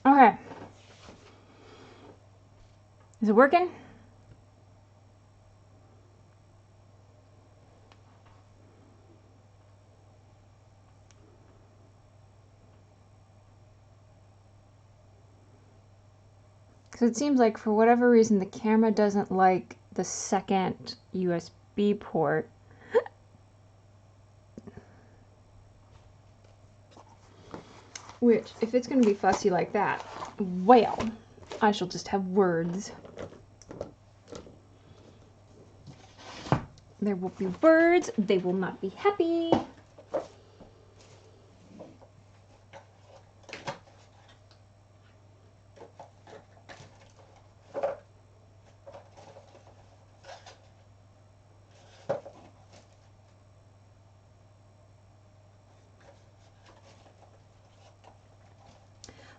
Okay. Is it working? Because it seems like for whatever reason the camera doesn't like the second USB port. Which, if it's going to be fussy like that, well, I shall just have words. There will be words, they will not be happy.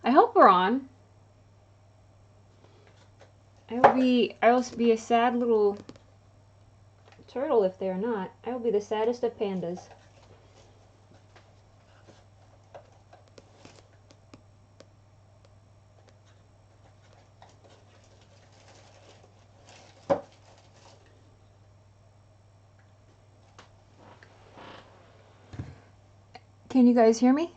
I hope we're on. I will be a sad little turtle if they are not. I will be the saddest of pandas. Can you guys hear me?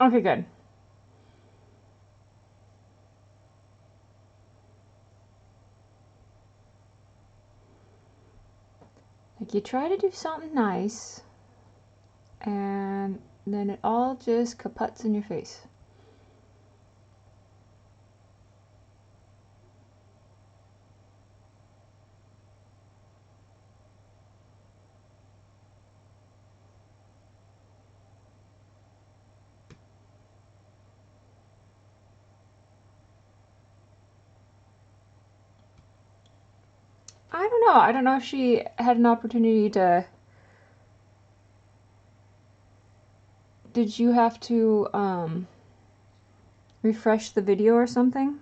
Okay, good. Like you try to do something nice, and then it all just kaputs in your face. I don't know. I don't know if she had an opportunity to... Did you have to refresh the video or something?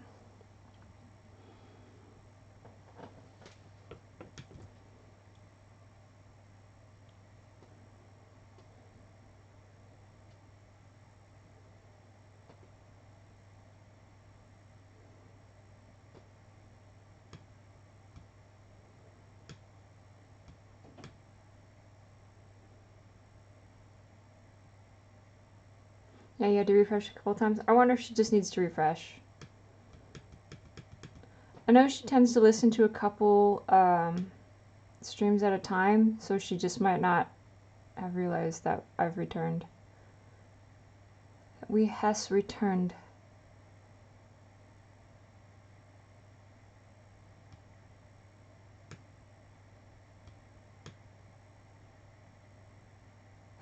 Yeah, you had to refresh a couple times. I wonder if she just needs to refresh. I know she tends to listen to a couple streams at a time, so she just might not have realized that I've returned. We has returned.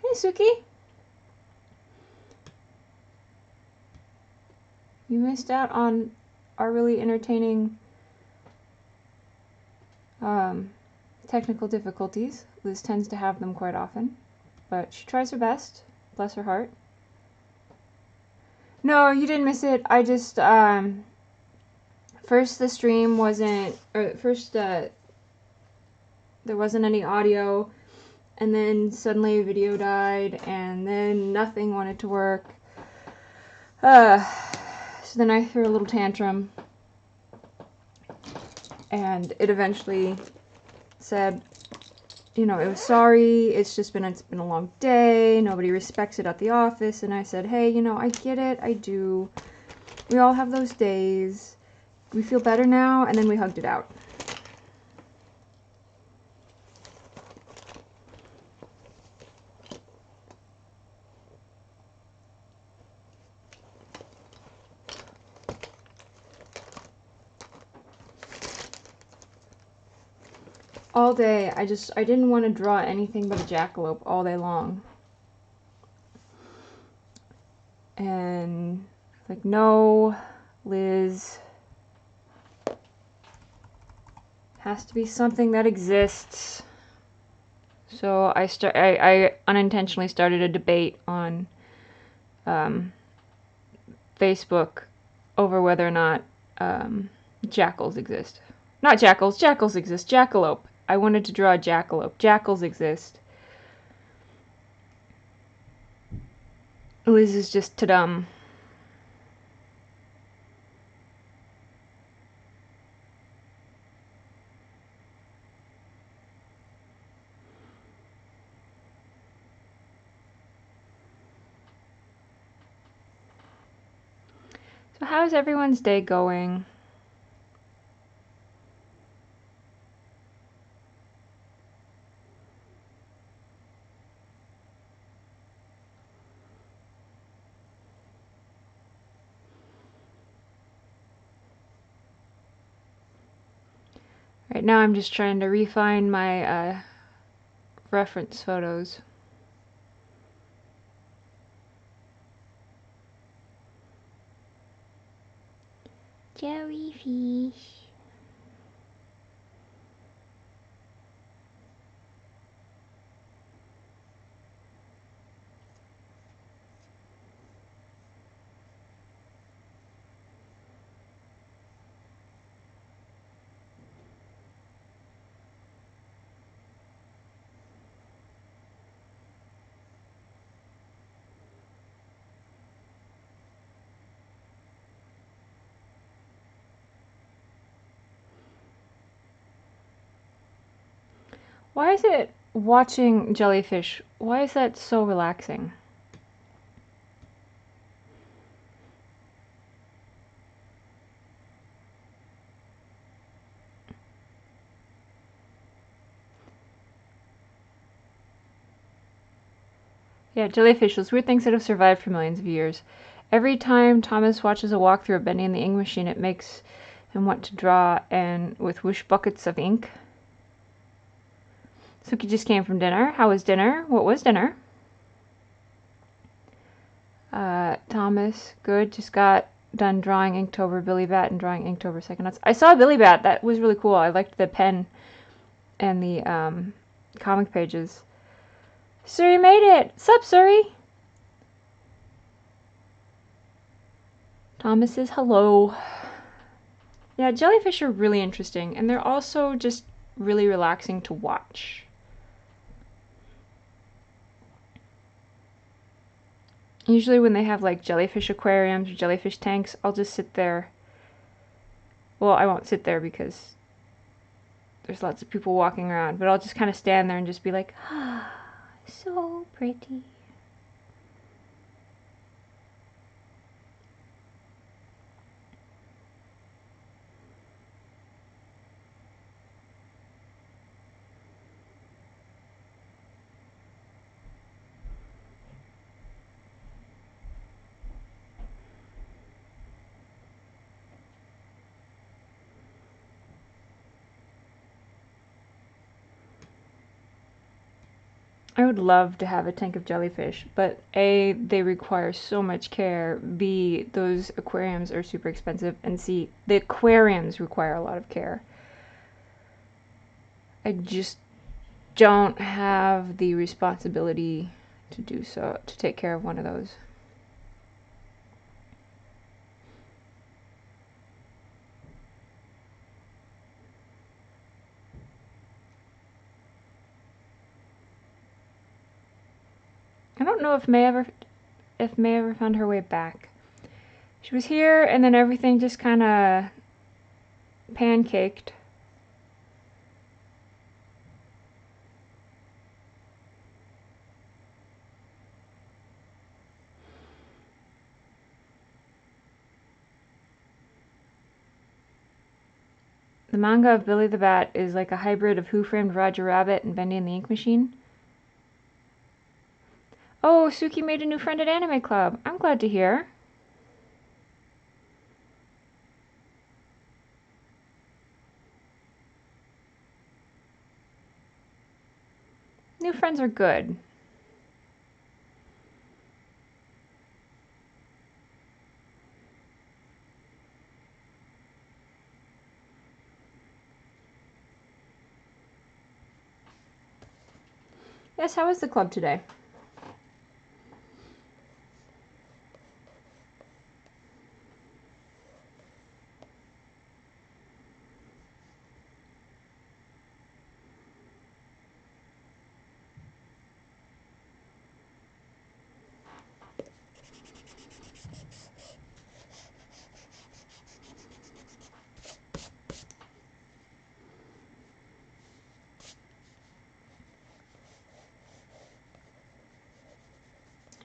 Hey, Suki! You missed out on our really entertaining technical difficulties. Liz tends to have them quite often, but she tries her best. Bless her heart. No, you didn't miss it. I just, first the stream wasn't, or first there wasn't any audio, and then suddenly video died, and then nothing wanted to work. So then I threw a little tantrum, and it eventually said, you know, it was sorry, it's been a long day, nobody respects it at the office, and I said, hey, you know, I get it, I do. We all have those days. We feel better now, and then we hugged it out. all day. I didn't want to draw anything but a jackalope all day long. And like, no, Liz, has to be something that exists. So I unintentionally started a debate on Facebook over whether or not jackals exist. Not jackals, jackals exist. Jackalope. I wanted to draw a jackalope. Jackals exist. Liz is just too dumb. So how's everyone's day going? Right now I'm just trying to refine my reference photos. Jellyfish. Why is it watching jellyfish? Why is that so relaxing? Yeah, jellyfish, those weird things that have survived for millions of years. Every time Thomas watches a walkthrough of Bendy and the ink machine, it makes him want to draw, and with whoosh buckets of ink. Suki just came from dinner. How was dinner? What was dinner? Thomas, good. Just got done drawing Inktober Billy Bat and drawing Inktober Psychonauts. I saw Billy Bat. That was really cool. I liked the pen and the comic pages. Suri made it! Sup, Suri? Thomas says hello. Yeah, jellyfish are really interesting, and they're also just really relaxing to watch. Usually when they have like jellyfish aquariums or jellyfish tanks, I'll just sit there. Well, I won't sit there because there's lots of people walking around, but I'll just kind of stand there and just be like, ah, so pretty. I would love to have a tank of jellyfish, but A, they require so much care, B, those aquariums are super expensive, and C, the aquariums require a lot of care. I just don't have the responsibility to do so, to take care of one of those. I don't know if May ever found her way back. She was here, and then everything just kind of pancaked. The manga of Billy the Bat is like a hybrid of Who Framed Roger Rabbit and Bendy and the Ink Machine. Oh, Suki made a new friend at Anime Club. I'm glad to hear. New friends are good. Yes, how was the club today?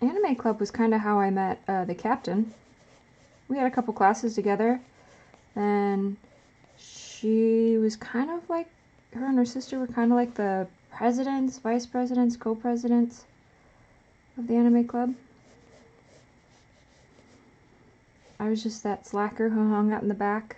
Anime club was kind of how I met the captain. We had a couple classes together, and she was kind of like, her and her sister were kind of like the presidents, vice presidents, co-presidents of the anime club. I was just that slacker who hung out in the back.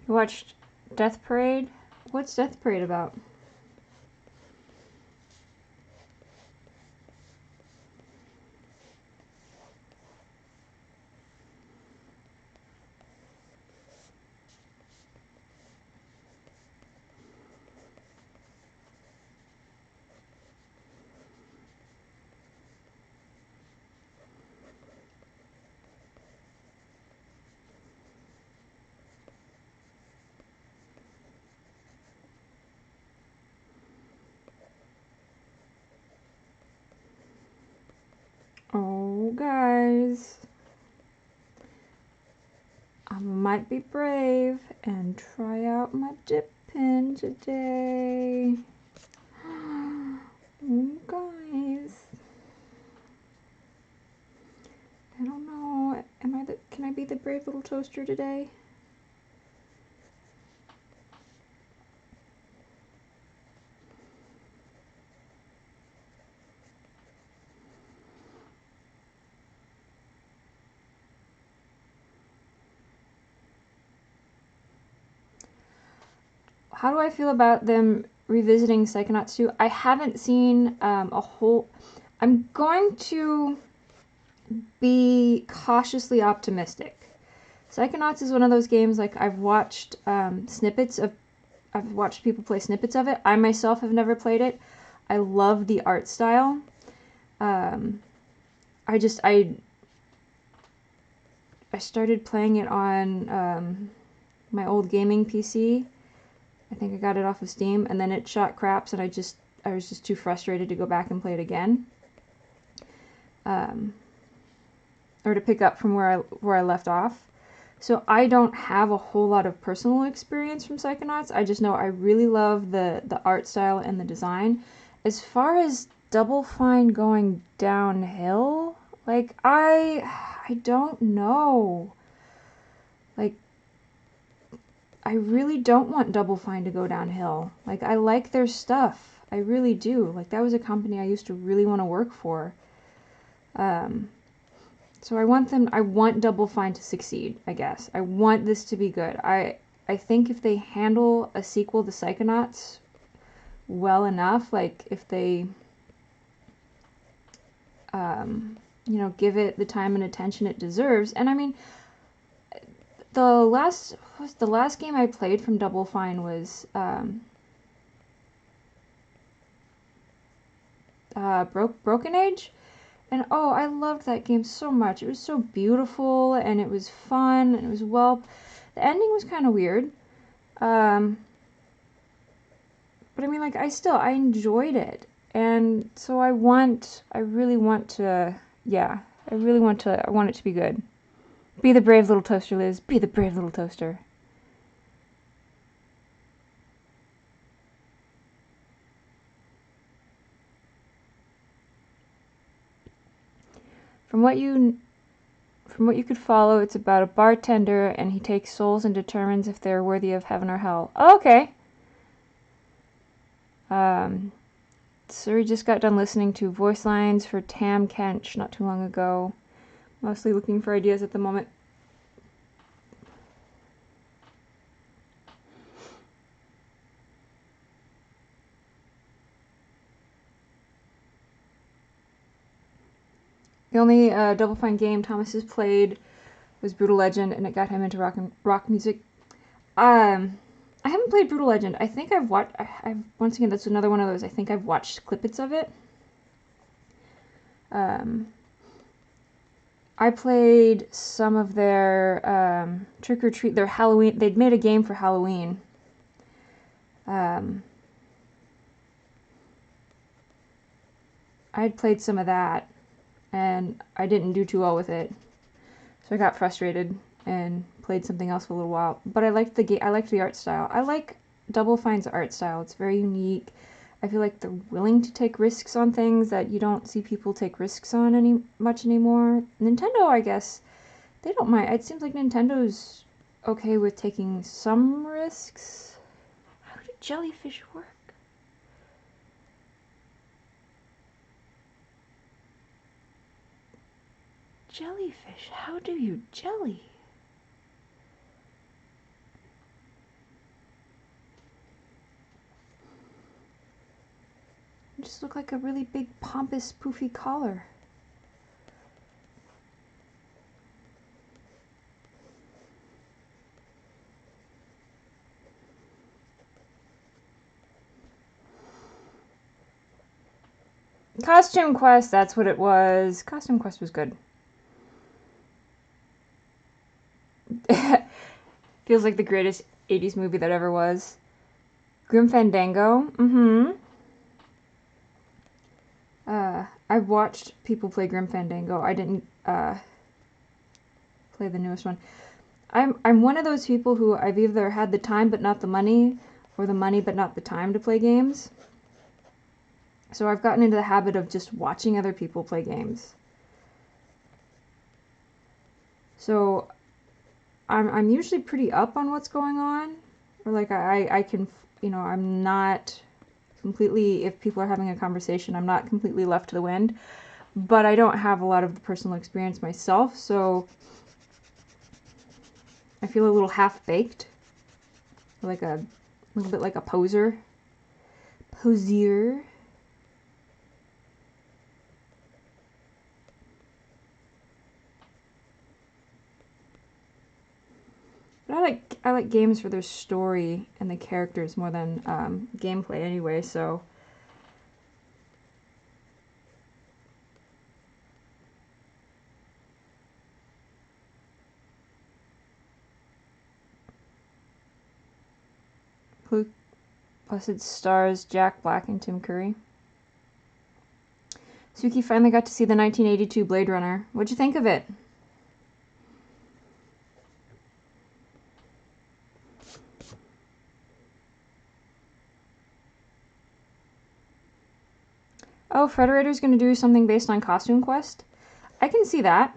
You watched Death Parade? What's Death Parade about? Oh, guys. I might be brave and try out my dip pen today. Oh, guys. I don't know. Can I be the brave little toaster today? How do I feel about them revisiting Psychonauts 2? I haven't seen a whole... I'm going to be cautiously optimistic. Psychonauts is one of those games, like, I've watched I've watched people play snippets of it. I myself have never played it. I love the art style. I started playing it on my old gaming PC. I think I got it off of Steam, and then it shot craps, and I was just too frustrated to go back and play it again. Or to pick up from where I left off. So I don't have a whole lot of personal experience from Psychonauts. I just know I really love the art style and the design. As far as Double Fine going downhill, like, I don't know. Like, I really don't want Double Fine to go downhill. Like, I like their stuff. I really do. Like, that was a company I used to really want to work for. So I want Double Fine to succeed, I guess. I want this to be good. I think if they handle a sequel to Psychonauts well enough, like, if they, give it the time and attention it deserves. And I mean, the last game I played from Double Fine was Broken Age, And oh, I loved that game so much. It was so beautiful and it was fun and it was well. The ending was kind of weird. But I mean, like, I enjoyed it. And so I really want to, yeah, I want it to be good. Be the brave little toaster, Liz. Be the brave little toaster. From what you could follow, it's about a bartender and he takes souls and determines if they're worthy of heaven or hell. Oh, okay. So we just got done listening to voice lines for Tam Kench not too long ago. Mostly looking for ideas at the moment. The only Double Fine game Thomas has played was Brutal Legend, and it got him into rock music. I haven't played Brutal Legend. I think I've watched. Once again, that's another one of those. I think I've watched clippets of it. I played some of their Trick or Treat, their Halloween. They'd made a game for Halloween. I had played some of that, and I didn't do too well with it, so I got frustrated and played something else for a little while. But I liked the game. I liked the art style. I like Double Fine's art style. It's very unique. I feel like they're willing to take risks on things that you don't see people take risks on much anymore. Nintendo, I guess, they don't mind. It seems like Nintendo's okay with taking some risks. How did Jellyfish work? Jellyfish, how do you jelly? You just look like a really big, pompous, poofy collar. Costume Quest, that's what it was. Costume Quest was good. Feels like the greatest 80s movie that ever was. Grim Fandango. I've watched people play Grim Fandango. I didn't play the newest one. I'm one of those people who I've either had the time but not the money, or the money but not the time to play games. So I've gotten into the habit of just watching other people play games. So I'm usually pretty up on what's going on, or like I can, you know, I'm not completely, if people are having a conversation, I'm not completely left to the wind, but I don't have a lot of the personal experience myself, so I feel a little half-baked, like a little bit like a posier. But I like games for their story and the characters more than gameplay anyway, so. Plus it stars Jack Black and Tim Curry. Suki finally got to see the 1982 Blade Runner. What'd you think of it? Oh, Frederator's gonna do something based on Costume Quest? I can see that.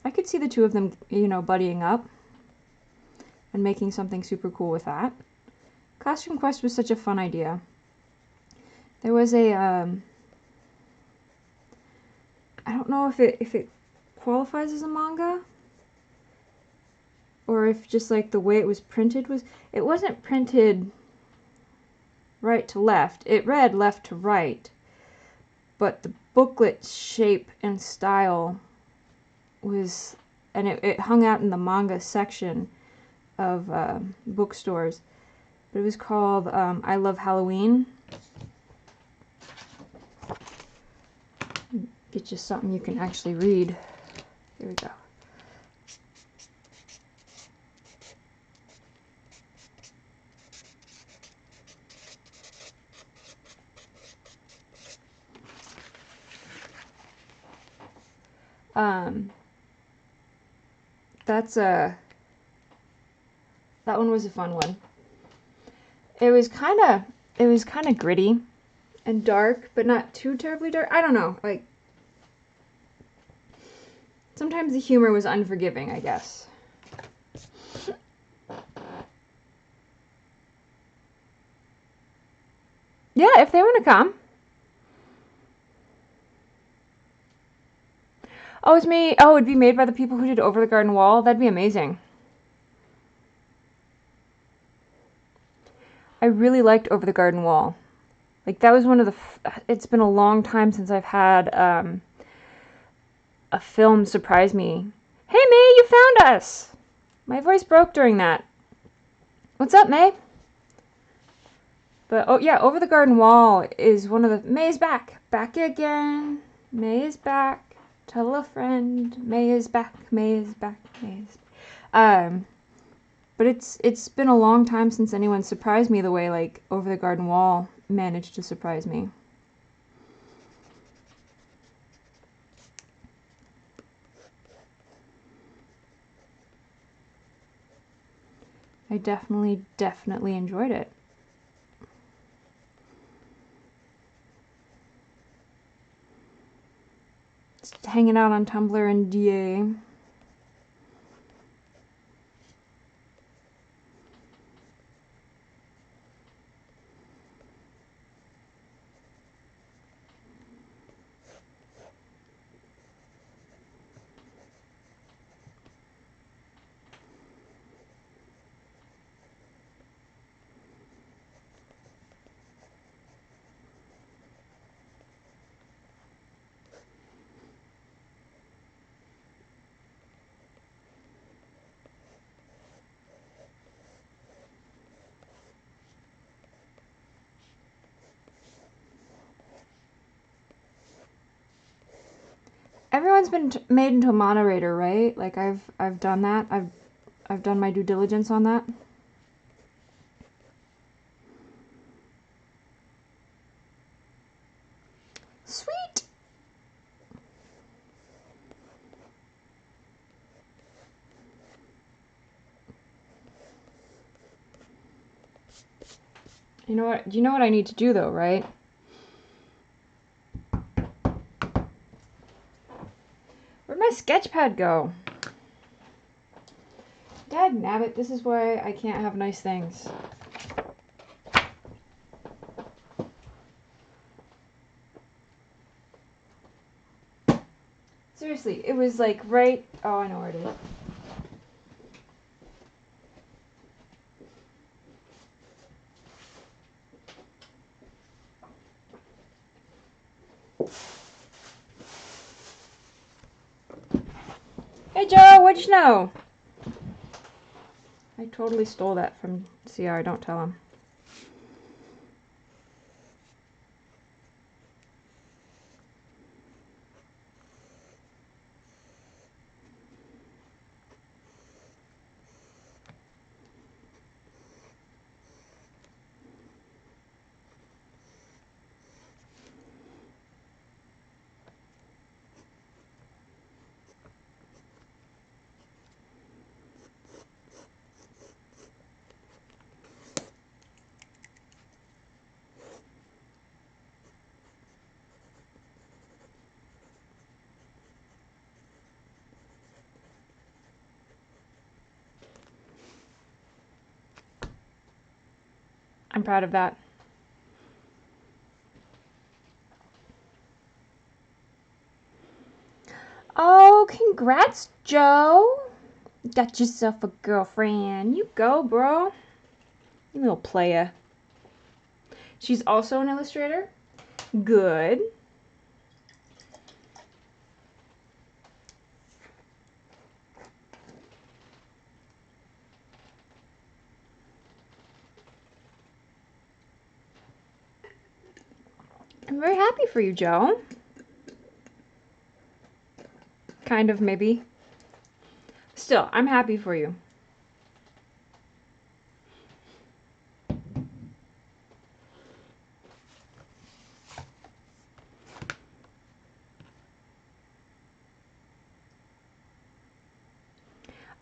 I could see the two of them, you know, buddying up and making something super cool with that. Costume Quest was such a fun idea. There was a, I don't know if it qualifies as a manga, or if just like the way it was printed it wasn't printed right to left. It read left to right, but the booklet shape and style was, and it hung out in the manga section of bookstores. But it was called I Love Halloween. Get you something you can actually read. Here we go. That one was a fun one. It was kind of gritty and dark, but not too terribly dark. I don't know, like sometimes the humor was unforgiving, I guess. Yeah, if they want to come. Oh, it's me. Oh, it'd be made by the people who did Over the Garden Wall. That'd be amazing. I really liked Over the Garden Wall. Like, that was one of the... It's been a long time since I've had a film surprise me. Hey, May, you found us! My voice broke during that. What's up, May? But, oh, yeah, Over the Garden Wall is one of the... May's back. Back again. May is back. Tell a friend. May is back. May is back. May is back. But it's been a long time since anyone surprised me the way, like, Over the Garden Wall managed to surprise me. I definitely enjoyed it. Just hanging out on Tumblr and DA. Everyone's been made into a moderator, right? Like I've done that. I've done my due diligence on that. Sweet. You know what? You know what I need to do though, right? Where'd my sketch pad go? Dagnabbit, this is why I can't have nice things. Seriously, it was like right... Oh, I know where it is. Hey Joe, what'd you know? I totally stole that from CR, don't tell him. I'm proud of that. Oh, congrats, Joe. Got yourself a girlfriend. You go, bro. You little playa. She's also an illustrator? Good. I'm very happy for you, Joe. kind of, maybe. Still, I'm happy for you.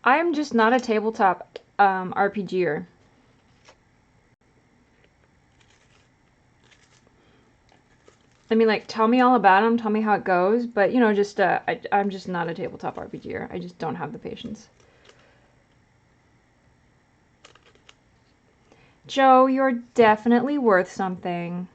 I'm just not a tabletop RPGer. I mean, like, tell me all about them, tell me how it goes, but, you know, just, I'm just not a tabletop RPGer. I just don't have the patience. Joe, you're definitely worth something.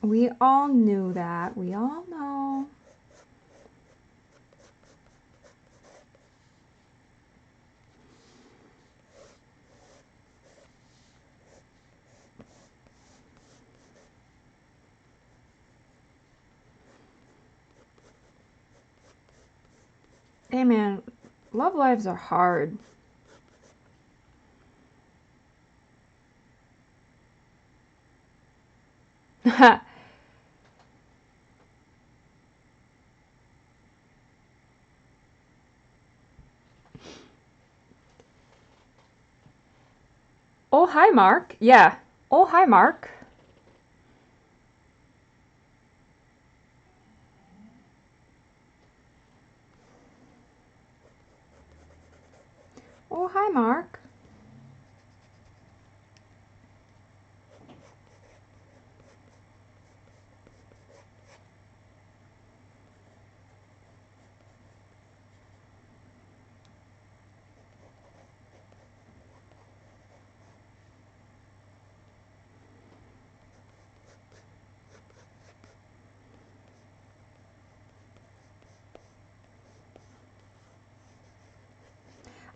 We all knew that. We all know. Hey man, love lives are hard. Oh, hi, Mark. Yeah. Oh, hi, Mark. Oh, hi, Mark.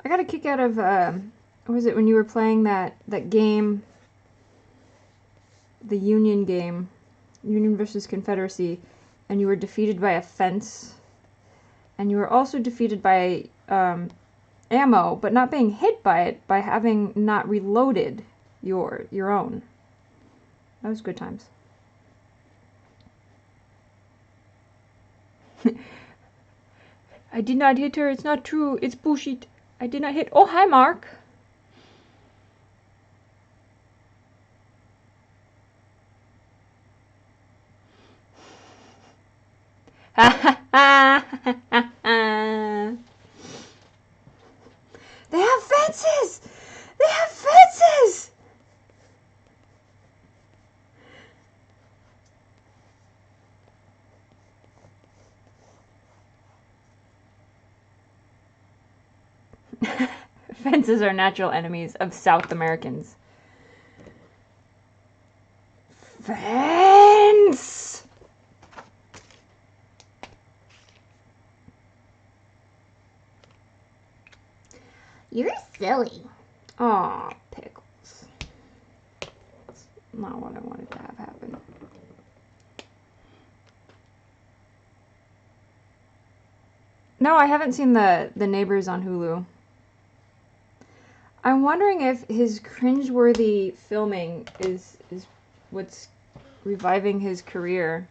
I got a kick out of, what was it when you were playing that game, the Union game, Union versus Confederacy, and you were defeated by a fence, and you were also defeated by ammo, but not being hit by it, by having not reloaded your own. That was good times. I did not hit her. It's not true. It's bullshit. I did not hit. Oh, hi, Mark. They have fences! They have fences! Fences are natural enemies of South Americans. Fence! You're silly. Aw, pickles. That's not what I wanted to have happen. No, I haven't seen the Neighbors on Hulu. I'm wondering if his cringeworthy filming is what's reviving his career.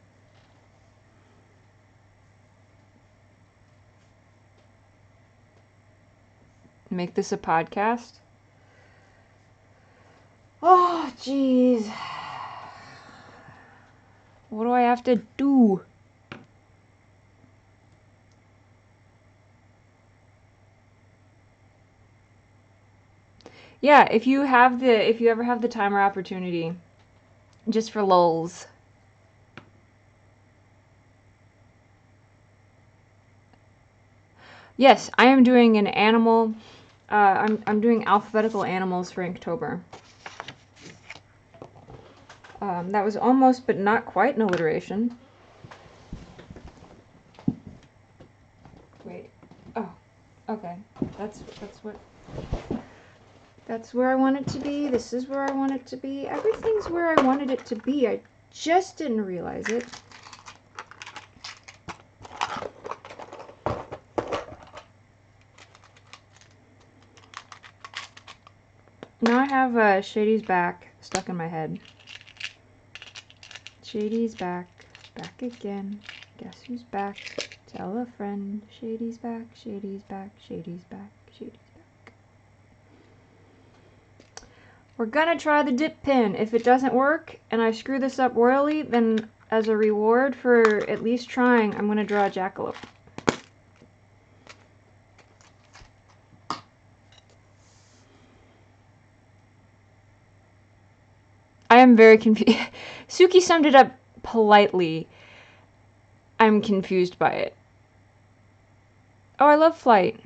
Make this a podcast? Oh, jeez. What do I have to do? Yeah, if you ever have the time or opportunity, just for lulz. Yes, I am doing an animal. I'm doing alphabetical animals for Inktober. That was almost, but not quite, an alliteration. Wait. Oh, okay. That's where I want it to be. This is where I want it to be. Everything's where I wanted it to be. I just didn't realize it. Now I have Shady's back stuck in my head. Shady's back. Back again. Guess who's back? Tell a friend. Shady's back. Shady's back. Shady's back. Shady's back. We're gonna try the dip pin. If it doesn't work and I screw this up royally, then as a reward for at least trying, I'm gonna draw a jackalope. I am very confused. Suki summed it up politely. I'm confused by it. Oh, I love Flight.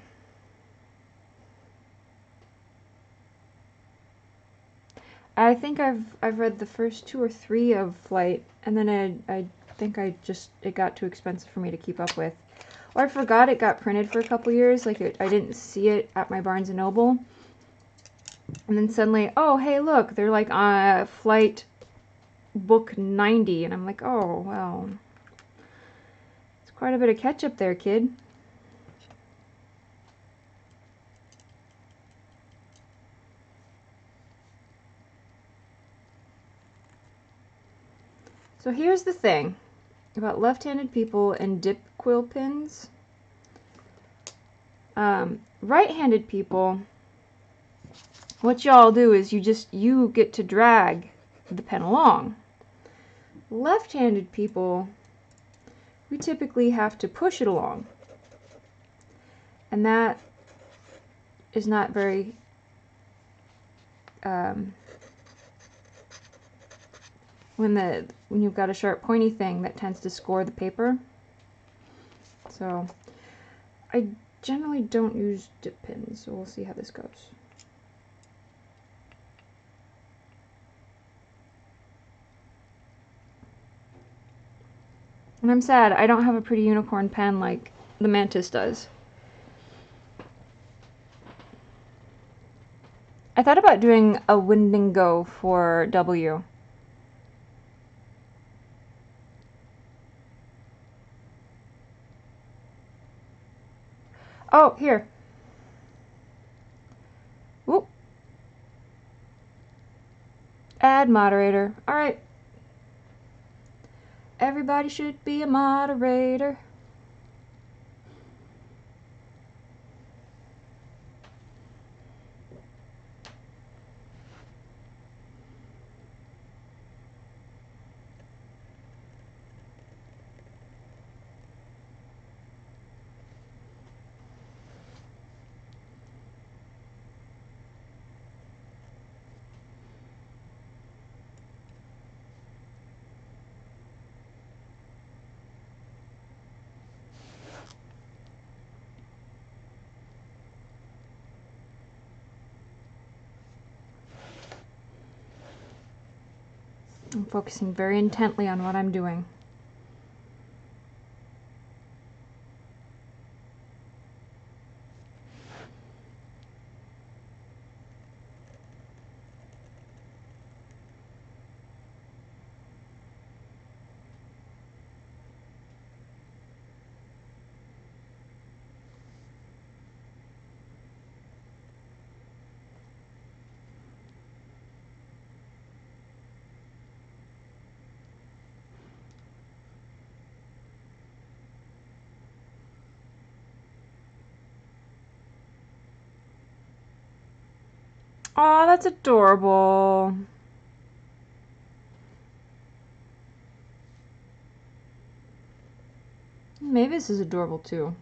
I think I've read the first 2 or 3 of Flight, and then I think it got too expensive for me to keep up with. Or I forgot it got printed for a couple years, like I didn't see it at my Barnes & Noble. And then suddenly, oh, hey, look, they're like on Flight book 90, and I'm like, oh, well, it's quite a bit of catch-up there, kid. So here's the thing about left-handed people and dip quill pins. Right-handed people, what y'all do is you get to drag the pen along. Left-handed people, we typically have to push it along. And that is not very when you've got a sharp pointy thing, that tends to score the paper. So I generally don't use dip pins, so we'll see how this goes. And I'm sad, I don't have a pretty unicorn pen like the Mantis does. I thought about doing a Wendigo for W. Oh, here. Whoop. Add moderator. Alright. Everybody should be a moderator. I'm focusing very intently on what I'm doing. Aw, that's adorable. Mavis is adorable too.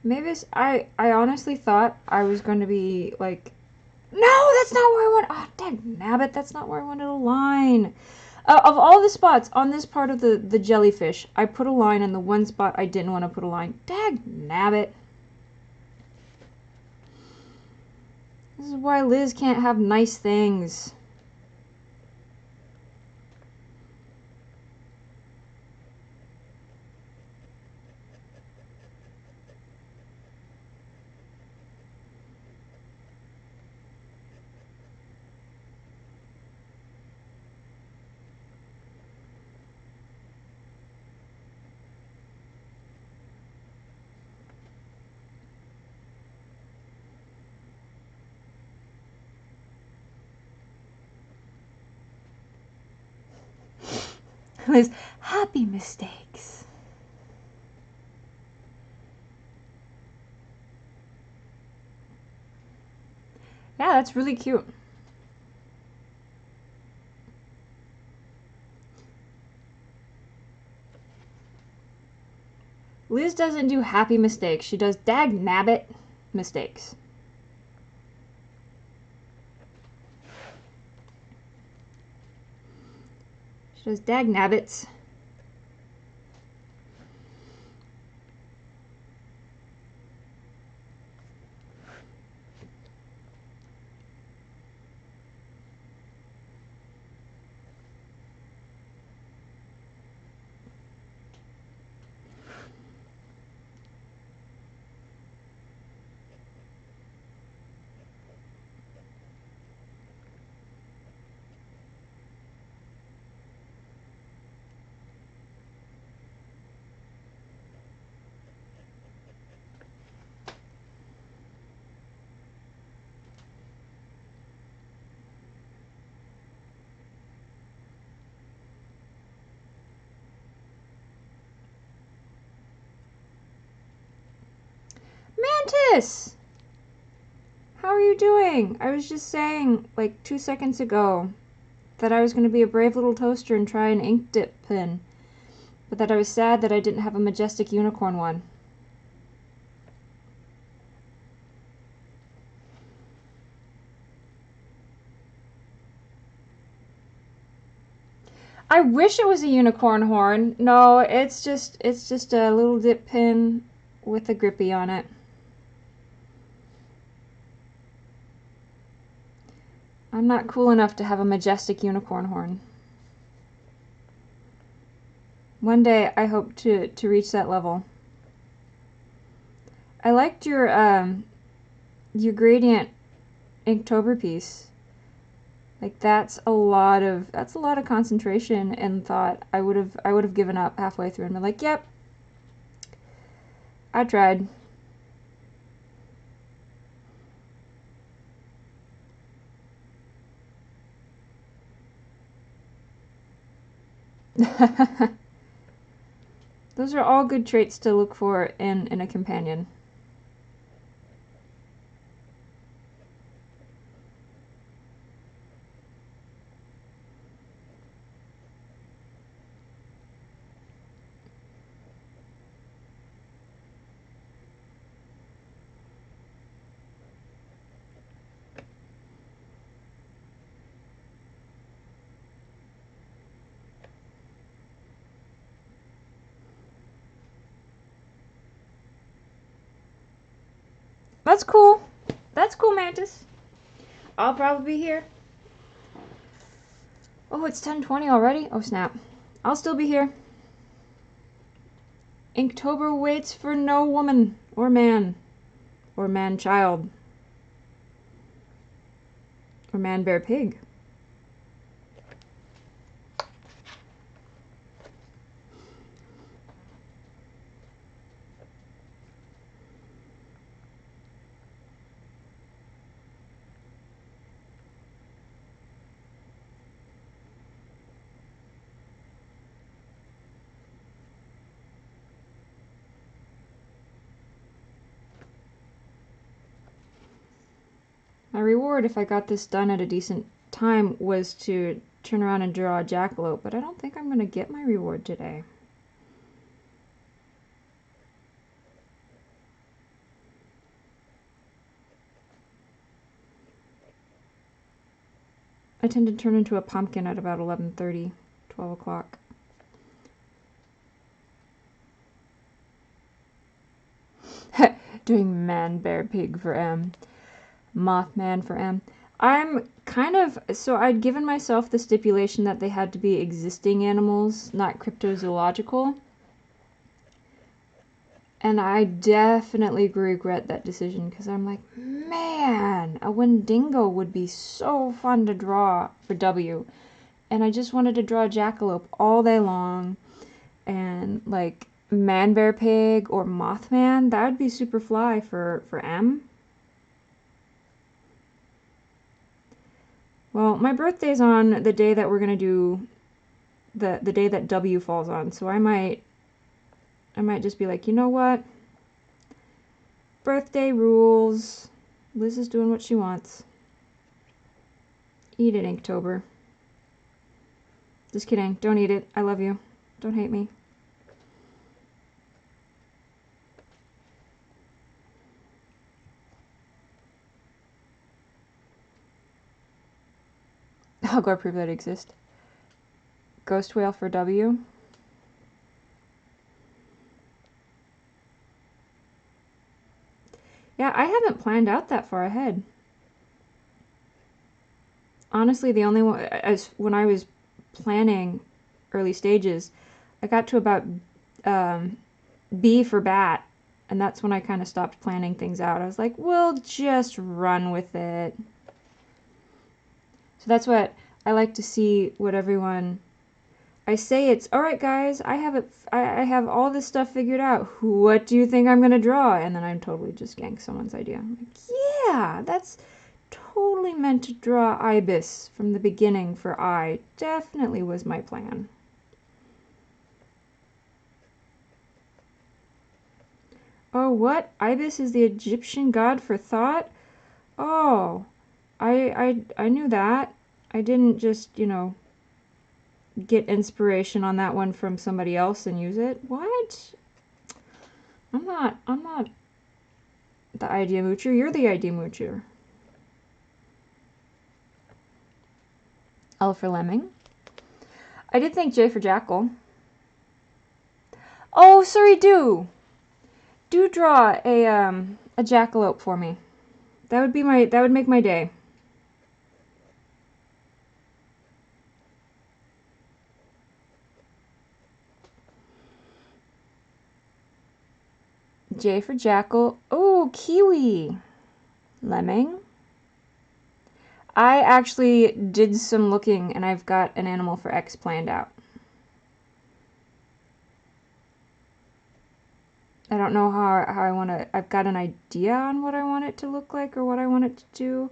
Mavis, I honestly thought I was going to be like, no, that's not where I want. Oh, dang nabbit, that's not where I wanted a line. Of all the spots on this part of the jellyfish, I put a line in the one spot I didn't want to put a line. Dag nabbit. This is why Liz can't have nice things. Liz, happy mistakes. Yeah, that's really cute. Liz doesn't do happy mistakes. She does dag nabbit mistakes. She does dag nabbits. Mantis! How are you doing? I was just saying, like 2 seconds ago, that I was going to be a brave little toaster and try an ink dip pen, but that I was sad that I didn't have a majestic unicorn one. I wish it was a unicorn horn. No, it's just a little dip pen with a grippy on it. I'm not cool enough to have a majestic unicorn horn. One day I hope to reach that level. I liked your gradient Inktober piece. Like that's a lot of concentration and thought. I would have given up halfway through and been like, "Yep. I tried." Those are all good traits to look for in a companion. That's cool. That's cool, Mantis. I'll probably be here. Oh, it's 10:20 already? Oh, snap. I'll still be here. Inktober waits for no woman or man or man-child or man-bear-pig. My reward, if I got this done at a decent time, was to turn around and draw a jackalope, but I don't think I'm going to get my reward today. I tend to turn into a pumpkin at about 11:30, 12 o'clock. Doing man, bear, pig for M. Mothman for M. I'm kind of, so I'd given myself the stipulation that they had to be existing animals, not cryptozoological. And I definitely regret that decision because I'm like, man, a Wendigo would be so fun to draw for W. And I just wanted to draw a jackalope all day long. And like man, bear, pig, or Mothman, that would be super fly for M. Well, my birthday's on the day that we're going to do the day that W falls on. So I might just be like, you know what? Birthday rules. Liz is doing what she wants. Eat it, Inktober. Just kidding. Don't eat it. I love you. Don't hate me. I'll go prove that it exists. Ghost whale for W. Yeah, I haven't planned out that far ahead. Honestly, the only one, as when I was planning early stages, I got to about B for bat, and that's when I kind of stopped planning things out. I was like, we'll just run with it. So that's what I like to see what everyone. I say it's all right, guys. I have it. I have all this stuff figured out. What do you think I'm gonna draw? And then I'm totally just gank someone's idea. I'm like, yeah, that's totally meant to draw ibis from the beginning for I. Definitely was my plan. Oh, what? Ibis is the Egyptian god for thought? Oh, I knew that. I didn't just, get inspiration on that one from somebody else and use it. What? I'm not the idea moocher. You're the idea moocher. L for lemming. I did think J for jackal. Oh, sorry, do draw a jackalope for me. That would make my day. J for jackal. Oh, kiwi. Lemming. I actually did some looking and I've got an animal for X planned out. I don't know how I want to, I've got an idea on what I want it to look like or what I want it to do.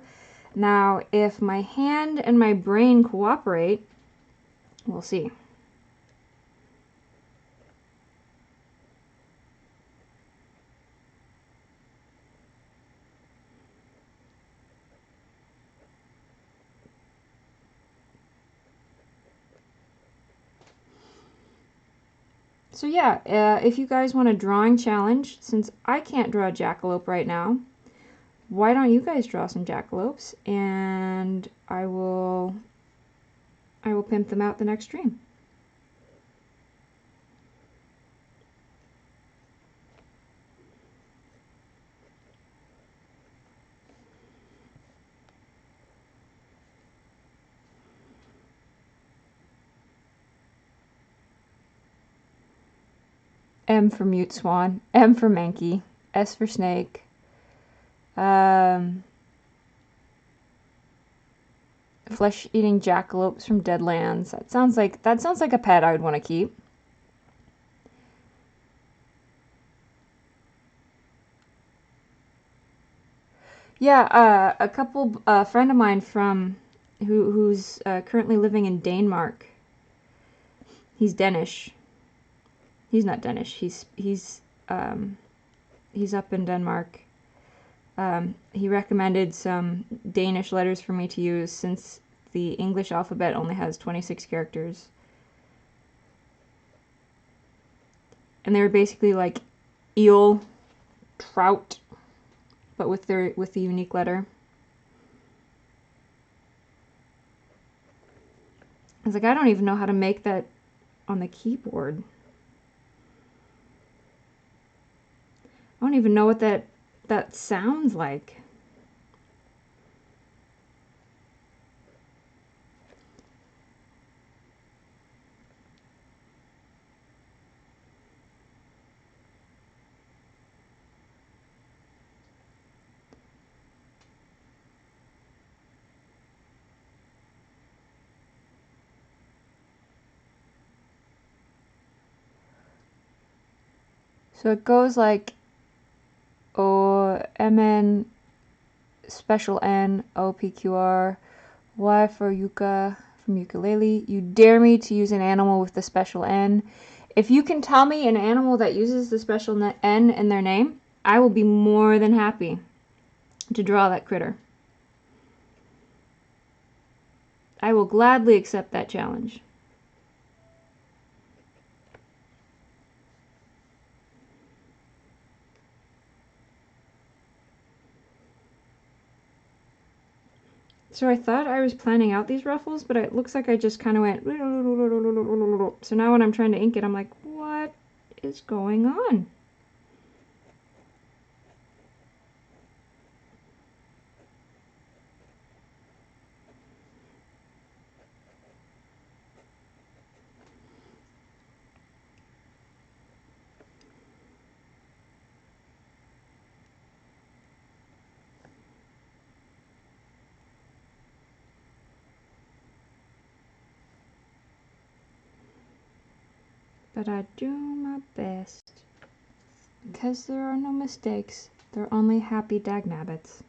Now, if my hand and my brain cooperate, we'll see. So yeah, if you guys want a drawing challenge, since I can't draw a jackalope right now, why don't you guys draw some jackalopes and I will pimp them out the next stream. M for mute swan, M for Mankey, S for snake. Flesh-eating jackalopes from Deadlands. That sounds like a pet I would want to keep. Yeah, a friend of mine from who's currently living in Denmark. He's Danish. He's not Danish. He's up in Denmark. He recommended some Danish letters for me to use since the English alphabet only has 26 characters. And they were basically like eel, trout, but with the unique letter. I was like, I don't even know how to make that on the keyboard. I don't even know what that sounds like. So it goes like O M N special N O P Q R Y for yucca from ukulele. You dare me to use an animal with the special N. If you can tell me an animal that uses the special N in their name, I will be more than happy to draw that critter. I will gladly accept that challenge. So I thought I was planning out these ruffles, but it looks like I just kind of went... So now when I'm trying to ink it, I'm like, what is going on? But I do my best. Because there are no mistakes. There are only happy dagnabbits.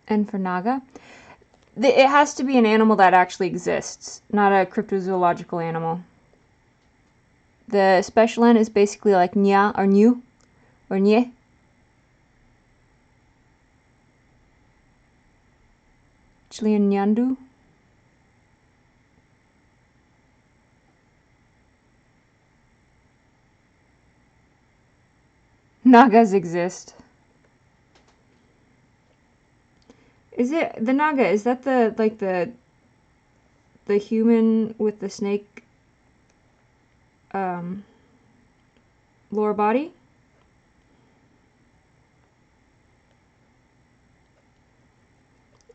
And for Naga, it has to be an animal that actually exists, not a cryptozoological animal. The special N is basically like nya or new or nye. Chilean nyandu. Nagas exist. Is it the Naga? Is that the human with the snake lower body?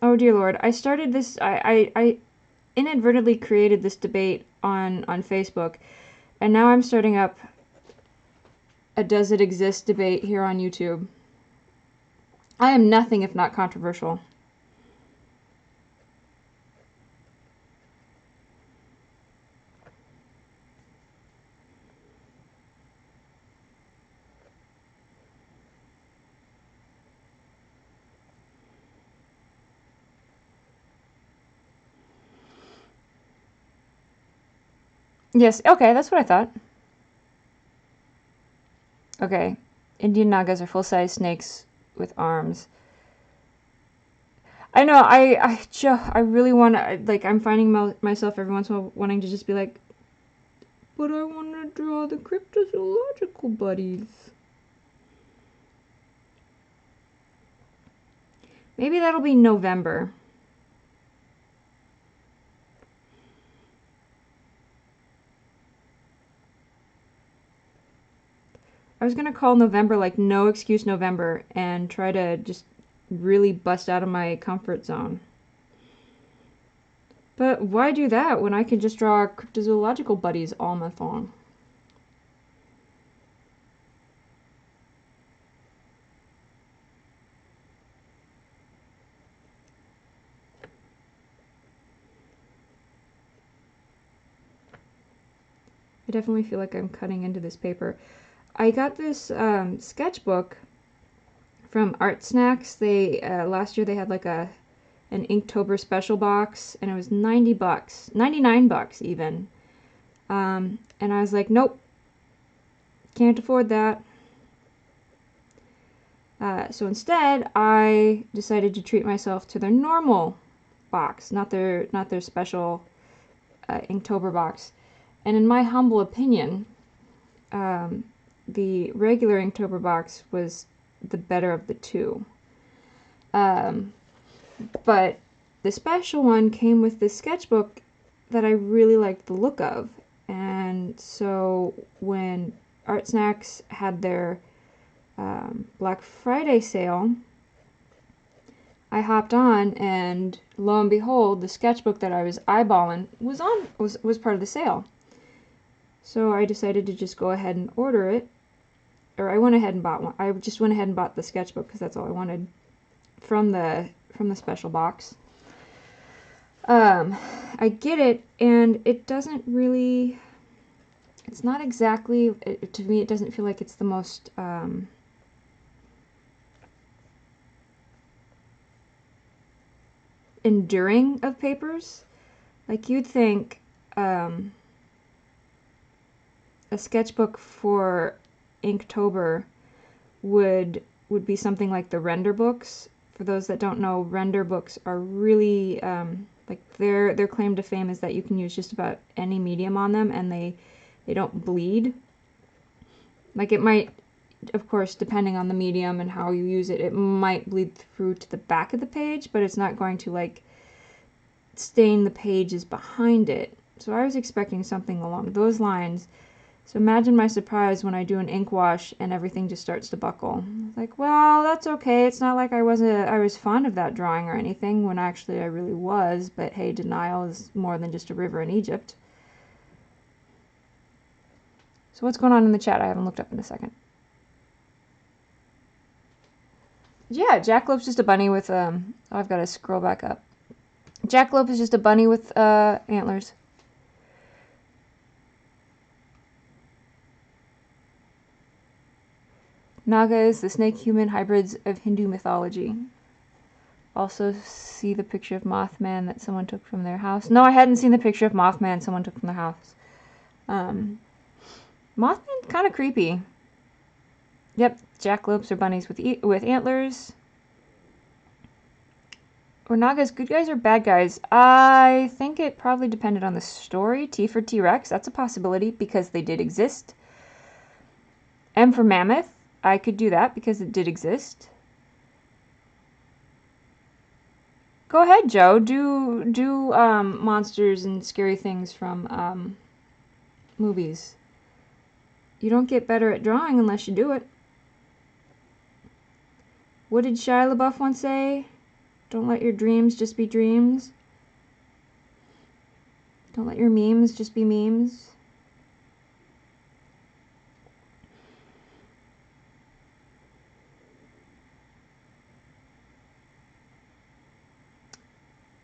Oh dear Lord! I started this. I inadvertently created this debate on Facebook, and now I'm starting up a does it exist debate here on YouTube. I am nothing if not controversial. Yes, okay, that's what I thought. Okay, Indian Nagas are full-size snakes with arms. I know, I really want to, like, I'm finding myself every once in a while wanting to just be like, but I want to draw the cryptozoological buddies. Maybe that'll be November. I was gonna call November like No Excuse November and try to just really bust out of my comfort zone. But why do that when I can just draw cryptozoological buddies all month long? I definitely feel like I'm cutting into this paper. I got this sketchbook from Art Snacks. They last year they had like an Inktober special box, and it was $90, $99 even. And I was like, nope, can't afford that. So instead, I decided to treat myself to their normal box, not their special Inktober box. And in my humble opinion, the regular Inktober box was the better of the two. But the special one came with this sketchbook that I really liked the look of. And so when Art Snacks had their Black Friday sale, I hopped on, and lo and behold, the sketchbook that I was eyeballing was part of the sale. So I decided to just go ahead and order it, or I went ahead and bought one. I just went ahead and bought the sketchbook because that's all I wanted from the special box. I get it, and it doesn't really it's not exactly, to me, it doesn't feel like it's the most enduring of papers. Like, you'd think a sketchbook for Inktober would be something like the render books. For those that don't know, render books are really like their claim to fame is that you can use just about any medium on them and they don't bleed. Like, it might, of course, depending on the medium and how you use it, it might bleed through to the back of the page, but it's not going to like stain the pages behind it. So I was expecting something along those lines. So imagine my surprise when I do an ink wash and everything just starts to buckle. Like, well, that's okay. It's not like I was fond of that drawing or anything, when actually I really was. But hey, denial is more than just a river in Egypt. So what's going on in the chat? I haven't looked up in a second. Yeah, Jackalope's just a bunny with oh, I've got to scroll back up. Jackalope is just a bunny with antlers. Naga is the snake-human hybrids of Hindu mythology. Also see the picture of Mothman that someone took from their house. No, I hadn't seen the picture of Mothman someone took from their house. Mothman's kind of creepy. Yep, jackalopes are bunnies with antlers. Were Nagas good guys or bad guys? I think it probably depended on the story. T for T-Rex, that's a possibility because they did exist. M for Mammoth, I could do that because it did exist. Go ahead, Joe. Do monsters and scary things from movies. You don't get better at drawing unless you do it. What did Shia LaBeouf once say? Don't let your dreams just be dreams. Don't let your memes just be memes.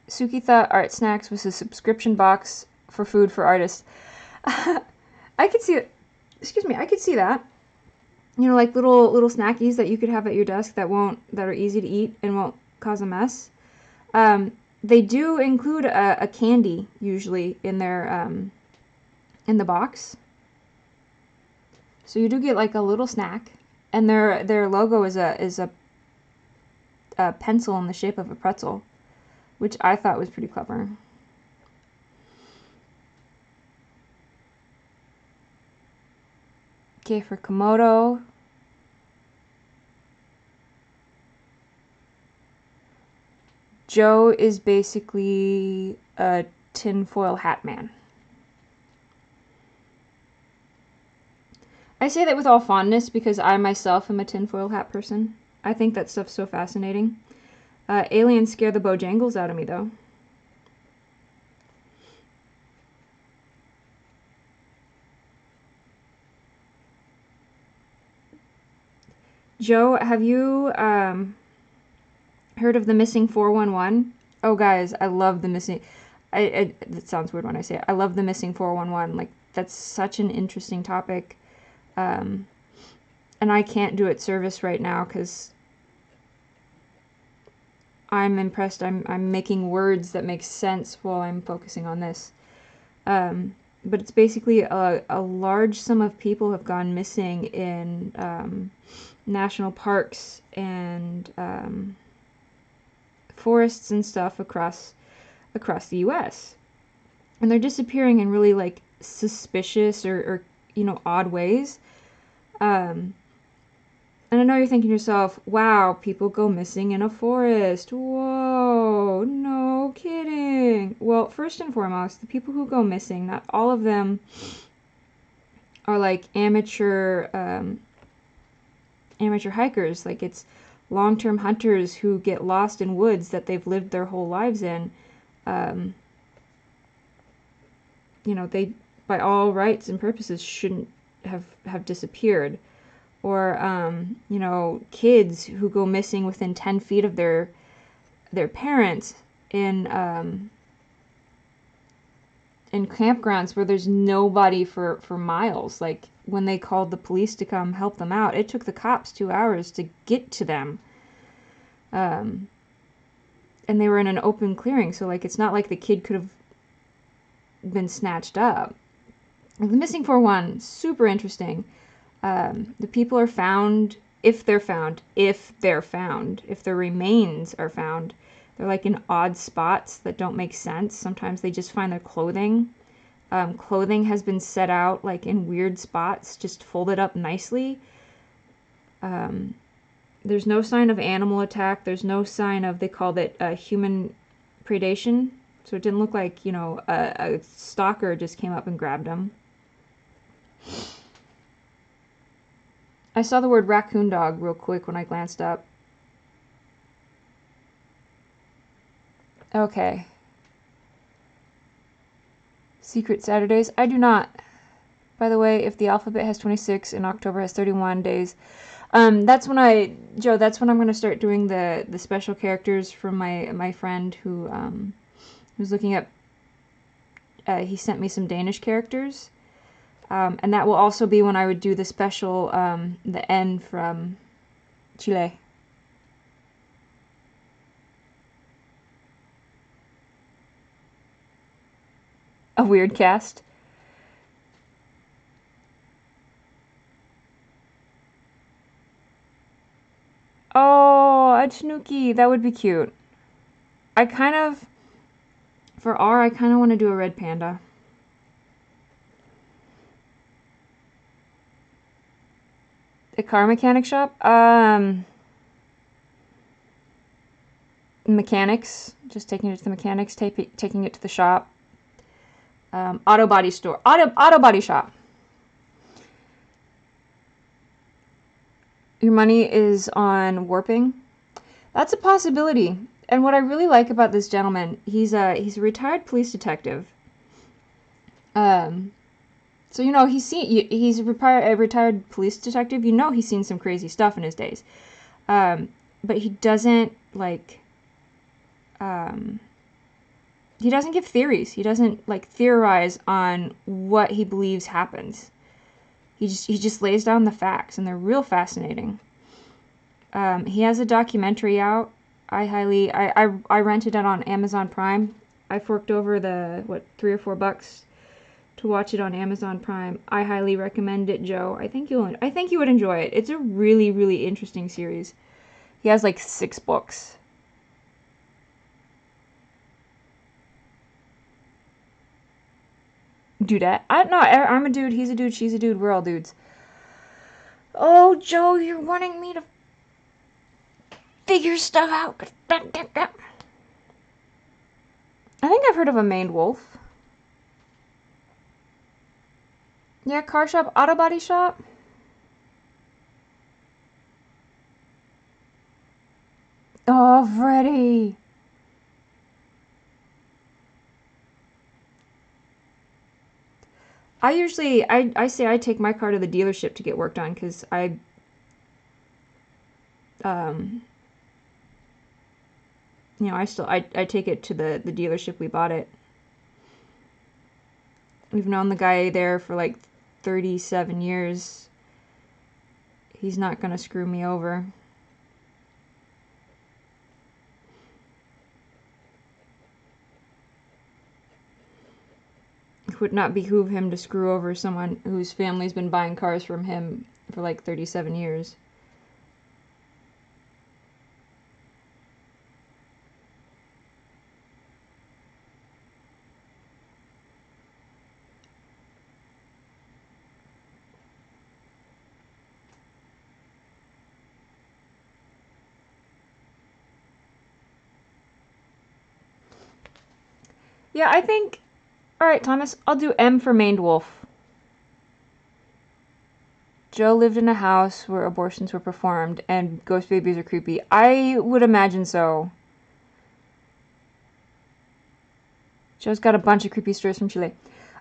Suki thought Art Snacks was a subscription box for food for artists. I could see it. Excuse me, I could see that. You know, like little snackies that you could have at your desk that are easy to eat and won't cause a mess. They do include a candy usually in their in the box. So you do get like a little snack, and their logo is a pencil in the shape of a pretzel, which I thought was pretty clever. Okay, for Komodo. Joe is basically a tinfoil hat man. I say that with all fondness because I myself am a tinfoil hat person. I think that stuff's so fascinating. Aliens scare the bojangles out of me, though. Joe, have you heard of the missing 411? Oh, guys, I love the missing... it sounds weird when I say it. I love the missing 411. Like, that's such an interesting topic. And I can't do it service right now because I'm impressed. I'm making words that make sense while I'm focusing on this. But it's basically a large sum of people have gone missing in national parks and forests and stuff across the U.S. And they're disappearing in really like suspicious or you know, odd ways. And I know you're thinking to yourself, wow, people go missing in a forest. Whoa, no kidding. Well, first and foremost, the people who go missing, not all of them are like amateur hikers. Like, it's long-term hunters who get lost in woods that they've lived their whole lives in. You know, they, by all rights and purposes, shouldn't have disappeared. Or, you know, kids who go missing within 10 feet of their parents in in campgrounds where there's nobody for miles. Like, when they called the police to come help them out, it took the cops 2 hours to get to them. And they were in an open clearing, so, like, it's not like the kid could have been snatched up. The missing 4-1, super interesting. The people are found, if their remains are found, they're like in odd spots that don't make sense. Sometimes they just find their clothing. Clothing has been set out like in weird spots, just folded up nicely. There's no sign of animal attack. There's no sign of, they called it human predation. So it didn't look like, you know, a stalker just came up and grabbed them. I saw the word raccoon dog real quick when I glanced up. Okay. Secret Saturdays. I do not. By the way, if the alphabet has 26 and October has 31 days, that's when I'm going to start doing the special characters from my friend who was looking up. He sent me some Danish characters. And that will also be when I would do the special, the N from Chile. A weird cast. Oh, a Tanuki. That would be cute. For R, I kind of want to do a red panda. A car mechanic shop? Mechanics. Just taking it to the mechanics, taking it to the shop. Auto body store. Auto body shop. Your money is on warping. That's a possibility. And what I really like about this gentleman, he's a retired police detective. So, you know, he's a retired police detective. You know, he's seen some crazy stuff in his days. But he doesn't, like, he doesn't give theories. He doesn't, like, theorize on what he believes happens. He just lays down the facts, and they're real fascinating. He has a documentary out. I rented it on Amazon Prime. I forked over the, $3 or $4 to watch it on Amazon Prime. I highly recommend it, Joe. I think you would enjoy it. It's a really, really interesting series. He has like 6 books. Dudette? I'm a dude, he's a dude, she's a dude, we're all dudes. Oh, Joe, you're wanting me to figure stuff out. I think I've heard of a maned wolf. Yeah, car shop, auto body shop. Oh, Freddy. I say I take my car to the dealership to get worked on, because I take it to the dealership we bought it. We've known the guy there for like 37 years. He's not gonna screw me over. It would not behoove him to screw over someone whose family's been buying cars from him for like 37 years. Yeah, I think... Alright, Thomas, I'll do M for maned wolf. Joe lived in a house where abortions were performed and ghost babies are creepy. I would imagine so. Joe's got a bunch of creepy stories from Chile.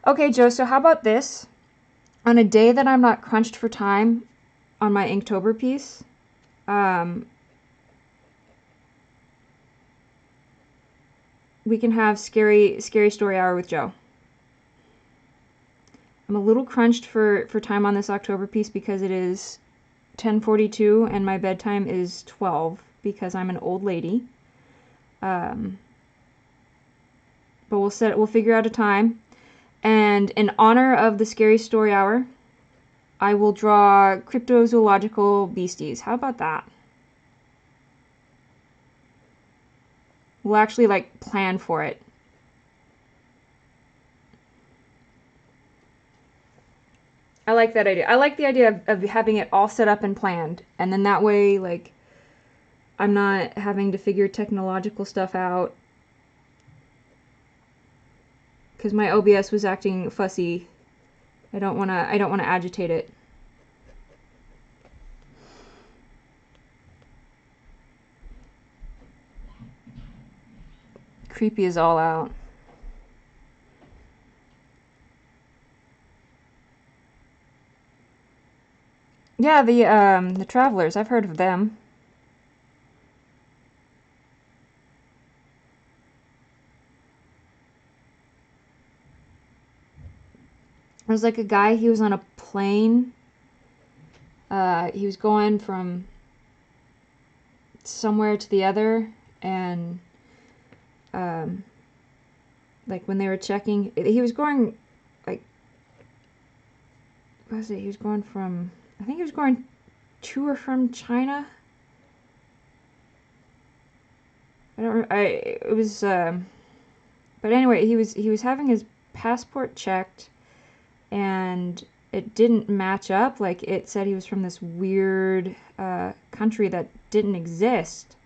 Okay, Joe, so how about this? On a day that I'm not crunched for time on my Inktober piece, we can have scary story hour with Joe. I'm a little crunched for time on this October piece because it is 10:42 and my bedtime is 12 because I'm an old lady. But we'll figure out a time. And in honor of the Scary Story Hour, I will draw cryptozoological beasties. How about that? We'll actually like plan for it. I like that idea. I like the idea of having it all set up and planned. And then that way, like, I'm not having to figure technological stuff out. Because my OBS was acting fussy. I don't wanna agitate it. Creepy is all out. Yeah, the Travelers. I've heard of them. There's like a guy, he was on a plane. He was going from somewhere to the other, and like when they were checking, he was going like, what was it? He was going from, I think he was going to or from China. It was, but anyway, he was having his passport checked, and it didn't match up. Like, it said he was from this weird country that didn't exist.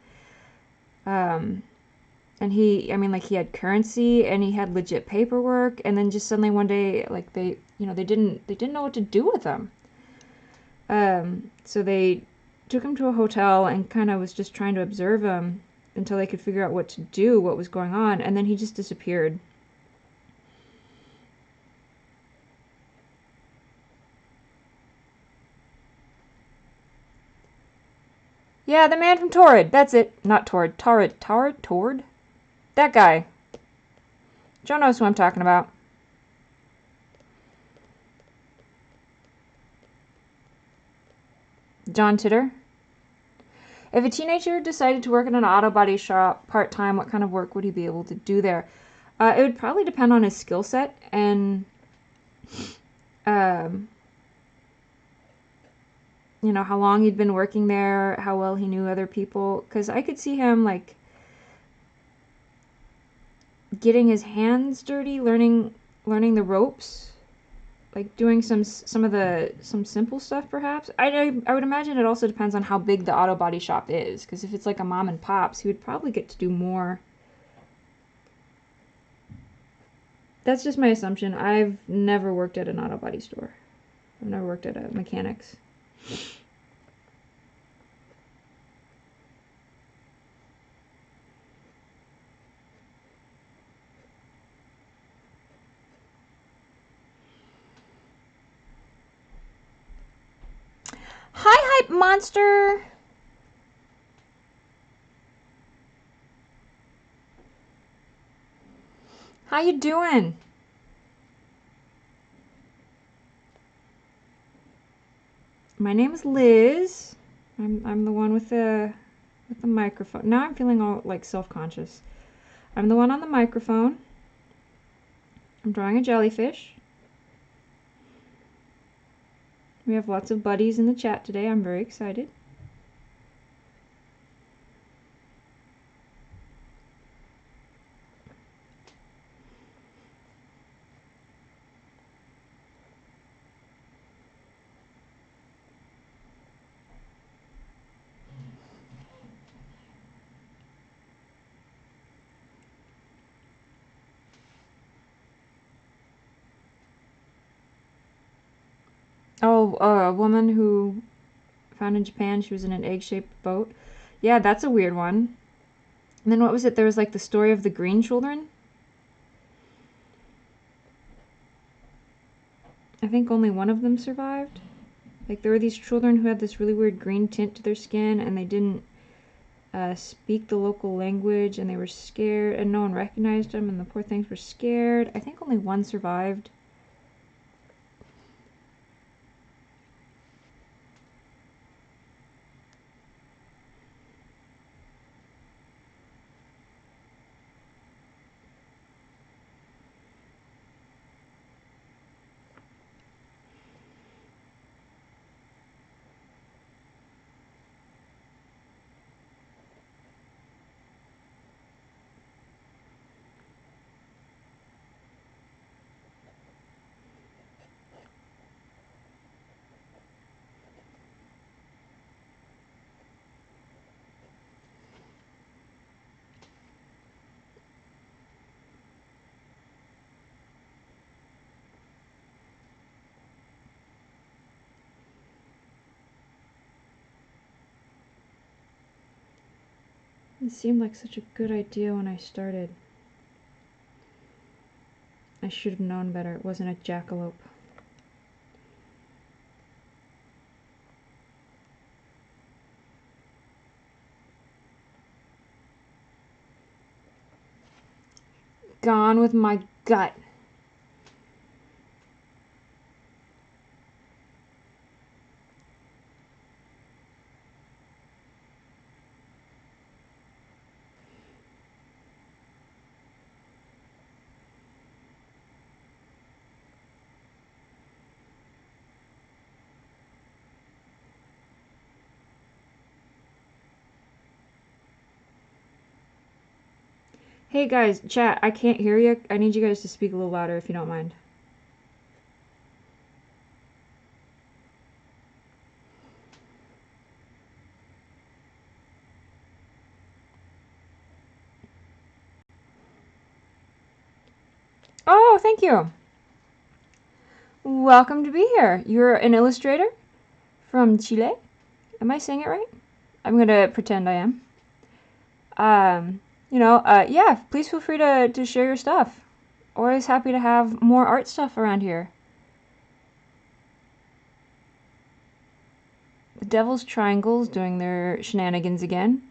And he had currency and he had legit paperwork, and then just suddenly one day, like, they didn't know what to do with him. So they took him to a hotel and kind of was just trying to observe him until they could figure out what to do, what was going on, and then he just disappeared. Yeah, the man from Torrid. That's it. Not Torrid. Torrid? That guy. Joe knows who I'm talking about. John Titter. If a teenager decided to work in an auto body shop part-time, what kind of work would he be able to do there? It would probably depend on his skill set and, you know, how long he'd been working there, how well he knew other people. Because I could see him, like, getting his hands dirty, learning the ropes, like doing some simple stuff perhaps. I would imagine it also depends on how big the auto body shop is, because if it's like a mom and pop's, he would probably get to do more. That's just my assumption. I've never worked at an auto body store. I've never worked at a mechanic's. Hi, Hype Monster! How you doing? My name is Liz. I'm the one with the microphone. Now I'm feeling all like self-conscious. I'm the one on the microphone. I'm drawing a jellyfish. We have lots of buddies in the chat today. I'm very excited. Oh, a woman who found in Japan. She was in an egg-shaped boat. Yeah, that's a weird one. And then what was it? There was like the story of the green children. I think only one of them survived. Like, there were these children who had this really weird green tint to their skin, and they didn't speak the local language, and they were scared, and no one recognized them, and the poor things were scared. I think only one survived. It seemed like such a good idea when I started. I should have known better. It wasn't a jackalope. Gone with my gut. Hey guys, chat, I can't hear you. I need you guys to speak a little louder if you don't mind. Oh, thank you. Welcome to be here. You're an illustrator from Chile. Am I saying it right? I'm gonna pretend I am. Yeah, please feel free to share your stuff. Always happy to have more art stuff around here. The Devil's Triangle's doing their shenanigans again.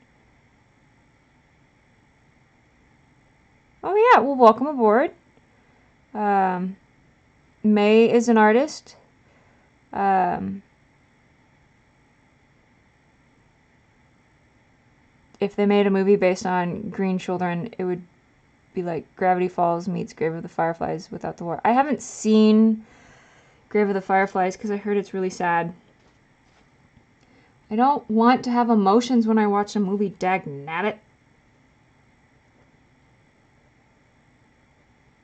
Oh yeah, well, welcome aboard. May is an artist. If they made a movie based on Green Children, it would be like Gravity Falls meets Grave of the Fireflies without the war. I haven't seen Grave of the Fireflies because I heard it's really sad. I don't want to have emotions when I watch a movie, dagnabbit.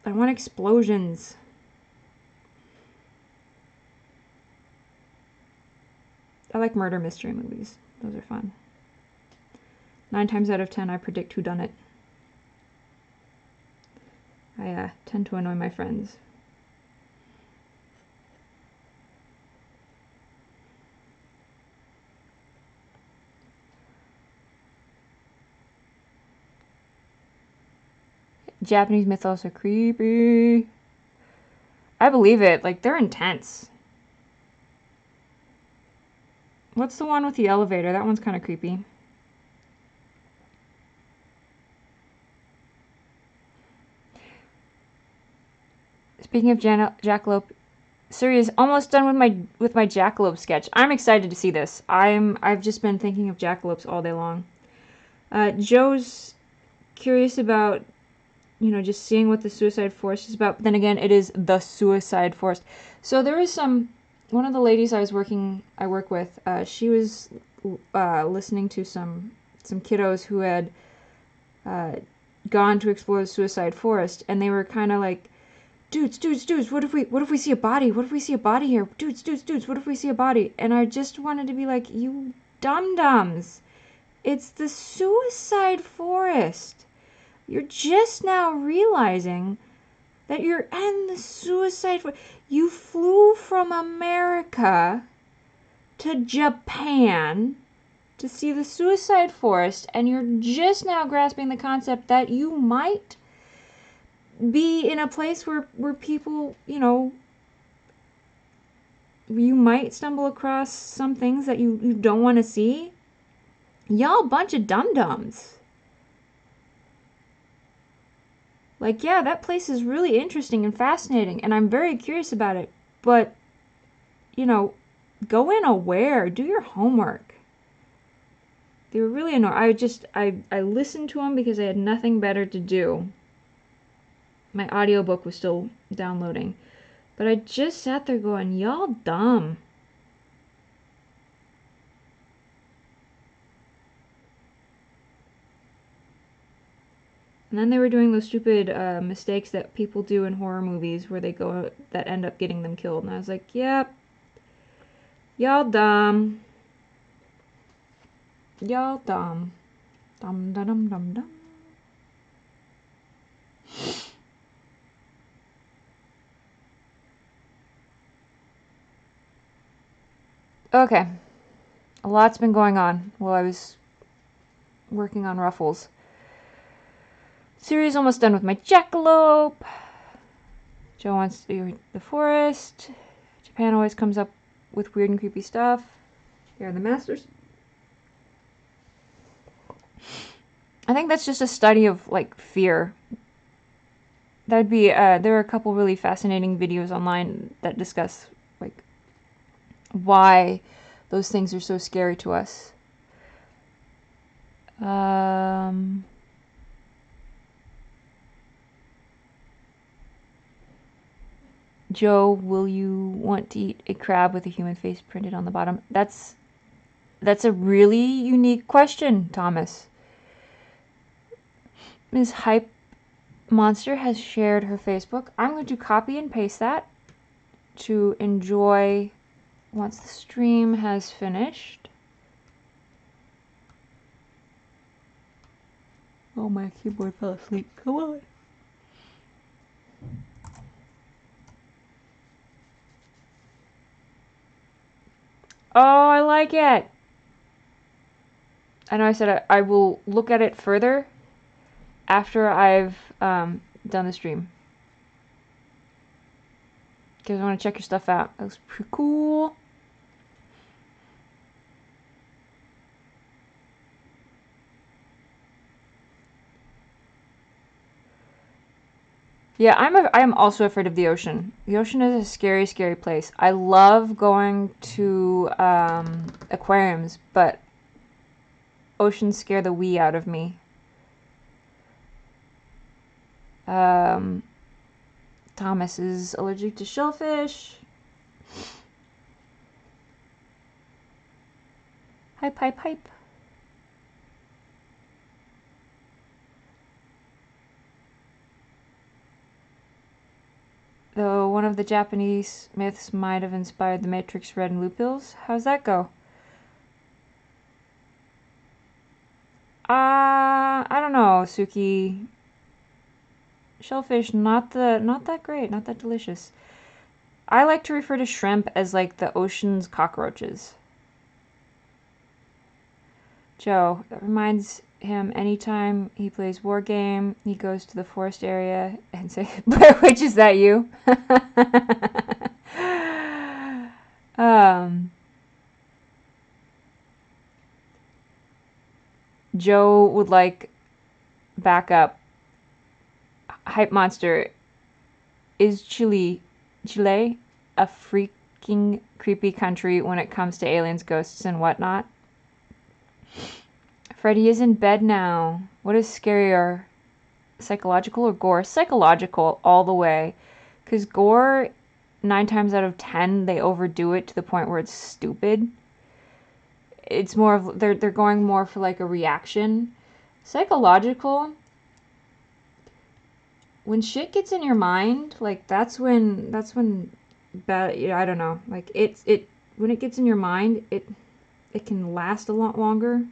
I want explosions. I like murder mystery movies. Those are fun. 9 times out of 10, I predict whodunit. I tend to annoy my friends. Japanese mythos are creepy. I believe it. Like, they're intense. What's the one with the elevator? That one's kind of creepy. Speaking of jackalope, Suri is almost done with my jackalope sketch. I'm excited to see this. I've just been thinking of jackalopes all day long. Joe's curious about, just seeing what the suicide forest is about. But then again, it is the suicide forest. So there is one of the ladies I work with. She was listening to some kiddos who had gone to explore the suicide forest, and they were kind of like, dudes, what if we see a body? What if we see a body here? Dudes, what if we see a body? And I just wanted to be like, you dum-dums. It's the suicide forest. You're just now realizing that you're in the suicide forest. You flew from America to Japan to see the suicide forest, and you're just now grasping the concept that you might be in a place where people, you might stumble across some things that you don't want to see. Y'all bunch of dum-dums. Like, yeah, that place is really interesting and fascinating, and I'm very curious about it, but, go in aware. Do your homework. They were really annoying. I listened to them because I had nothing better to do. My audiobook was still downloading. But I just sat there going, y'all dumb. And then they were doing those stupid mistakes that people do in horror movies where that end up getting them killed. And I was like, yep. Y'all dumb. Y'all dumb. Dum dum dum dum dum. Okay. A lot's been going on while I was working on ruffles. Series almost done with my jackalope. Joe wants to do the forest. Japan always comes up with weird and creepy stuff. Here are the masters. I think that's just a study of, like, fear. That'd be, there are a couple really fascinating videos online that discuss, like, why those things are so scary to us. Joe, will you want to eat a crab with a human face printed on the bottom? That's a really unique question, Thomas. Ms. Hype Monster has shared her Facebook. I'm going to copy and paste that to enjoy once the stream has finished. Oh, my keyboard fell asleep. Come on. Oh, I like it. I know I said I will look at it further after I've done the stream. Because I want to check your stuff out. That looks pretty cool. Yeah, I'm also afraid of the ocean. The ocean is a scary, scary place. I love going to aquariums, but oceans scare the wee out of me. Thomas is allergic to shellfish. Hype, hype, hype. Though one of the Japanese myths might have inspired the Matrix red and blue pills. How's that go? I don't know, Suki. Shellfish, not that great, not that delicious. I like to refer to shrimp as like the ocean's cockroaches. Joe, that reminds him anytime he plays war game, he goes to the forest area and say, "Which is that you?" Joe would like backup. Hype Monster, is Chile a freaking creepy country when it comes to aliens, ghosts, and whatnot? Freddy is in bed now. What is scarier, psychological or gore? Psychological all the way. Because gore, 9 times out of 10, they overdo it to the point where it's stupid. It's more of, they're going more for like a reaction. Psychological, when shit gets in your mind, like that's when bad, I don't know, like when it gets in your mind, it can last a lot longer.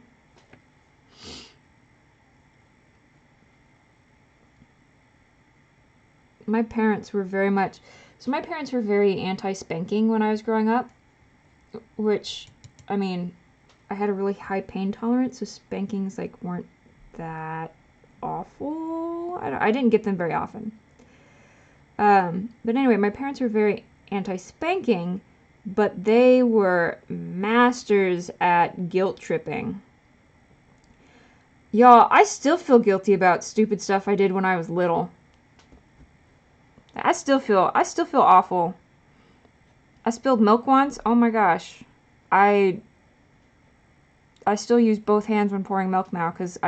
My parents were very anti-spanking when I was growing up, which, I mean, I had a really high pain tolerance, so spankings like weren't that awful. I didn't get them very often. But anyway, my parents were very anti-spanking, but they were masters at guilt tripping. Y'all, I still feel guilty about stupid stuff I did when I was little. I still feel awful. I spilled milk once. Oh my gosh. I still use both hands when pouring milk now because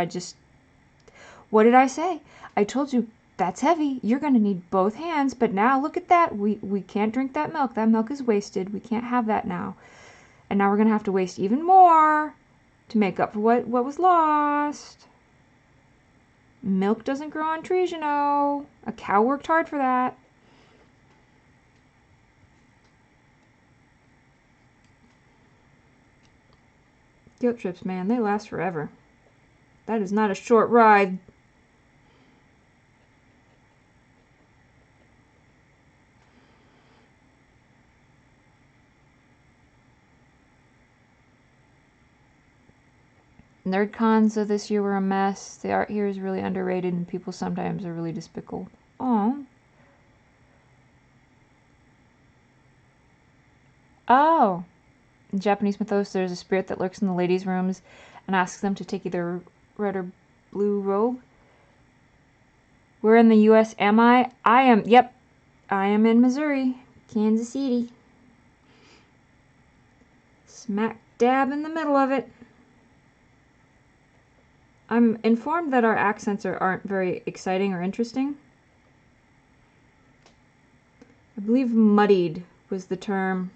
what did I say? I told you that's heavy. You're going to need both hands, but now look at that. We can't drink that milk. That milk is wasted. We can't have that now. And now we're going to have to waste even more to make up for what was lost. Milk doesn't grow on trees, you know. A cow worked hard for that. Guilt trips, man, they last forever. That is not a short ride. Nerd cons of this year were a mess. The art here is really underrated and people sometimes are really despicable. Oh. Oh. In Japanese mythos, there's a spirit that lurks in the ladies' rooms and asks them to take either red or blue robe. Where in the U.S. am I? I am in Missouri, Kansas City. Smack dab in the middle of it. I'm informed that our accents aren't very exciting or interesting. I believe muddied was the term.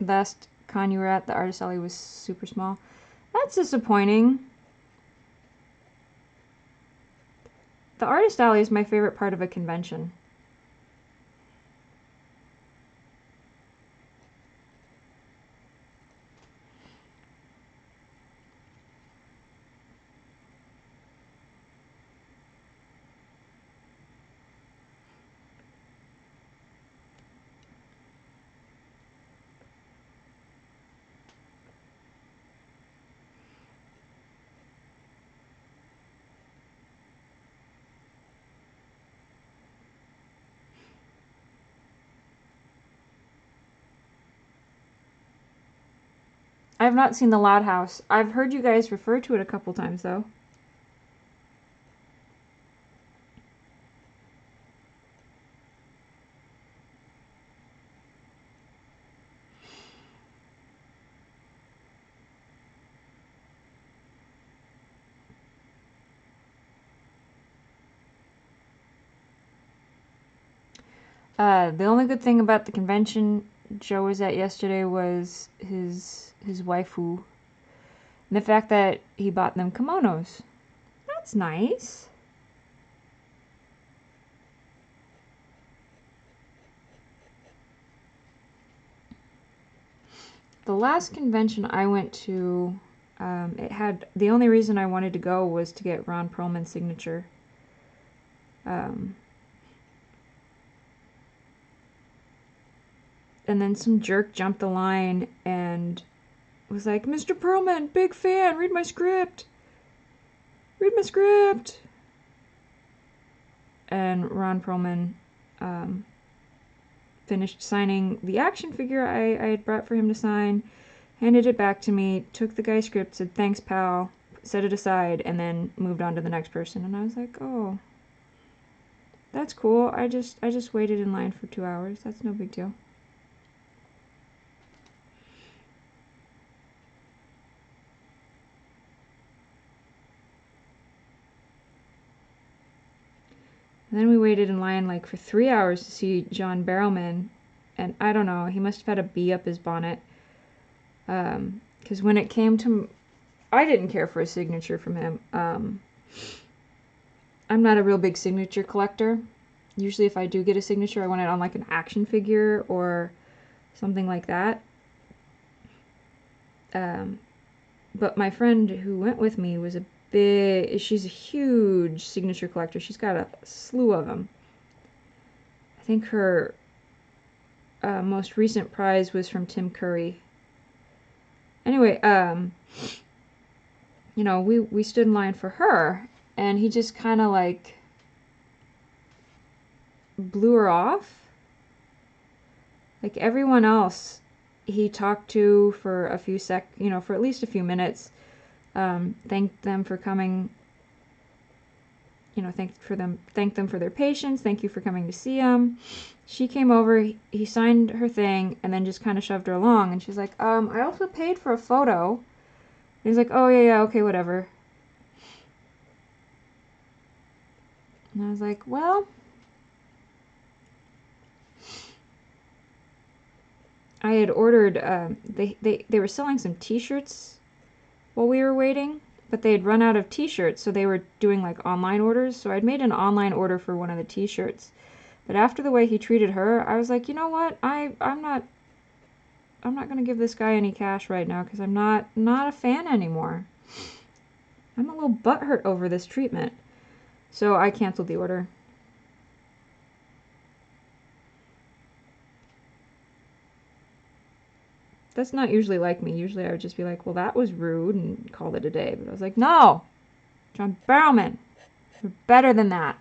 Last con you were at, the artist alley was super small. That's disappointing. The artist alley is my favorite part of a convention. I have not seen the Loud House. I've heard you guys refer to it a couple times though. The only good thing about the convention Joe was at yesterday was his waifu. And the fact that he bought them kimonos. That's nice. The last convention I went to, the only reason I wanted to go was to get Ron Perlman's signature. And then some jerk jumped the line and was like, Mr. Perlman, big fan, read my script. Read my script. And Ron Perlman finished signing the action figure I had brought for him to sign, handed it back to me, took the guy's script, said, thanks, pal, set it aside, and then moved on to the next person. And I was like, oh, that's cool. I just waited in line for 2 hours. That's no big deal. And then we waited in line like for 3 hours to see John Barrowman, and I don't know, he must have had a bee up his bonnet. Because when it came to, I didn't care for a signature from him. I'm not a real big signature collector. Usually if I do get a signature, I want it on like an action figure or something like that. But my friend who went with me was she's a huge signature collector. She's got a slew of them. I think her most recent prize was from Tim Curry. Anyway, you know, we stood in line for her, and he just kind of like blew her off. Like everyone else, he talked to for a few for at least a few minutes. Thanked them for coming. You know, thanked them for their patience. Thank you for coming to see him. She came over, he signed her thing, and then just kind of shoved her along. And she's like, I also paid for a photo. And he's like, oh yeah, okay, whatever. And I was like, well, I had ordered, they were selling some t-shirts while we were waiting, but they had run out of t-shirts, so they were doing like online orders. So I'd made an online order for one of the t-shirts. But after the way he treated her, I was like, you know what? I'm not gonna give this guy any cash right now because I'm not a fan anymore. I'm a little butthurt over this treatment. So I canceled the order. That's not usually like me. Usually I would just be like, well, that was rude and call it a day. But I was like, no, John Barrowman, you're better than that.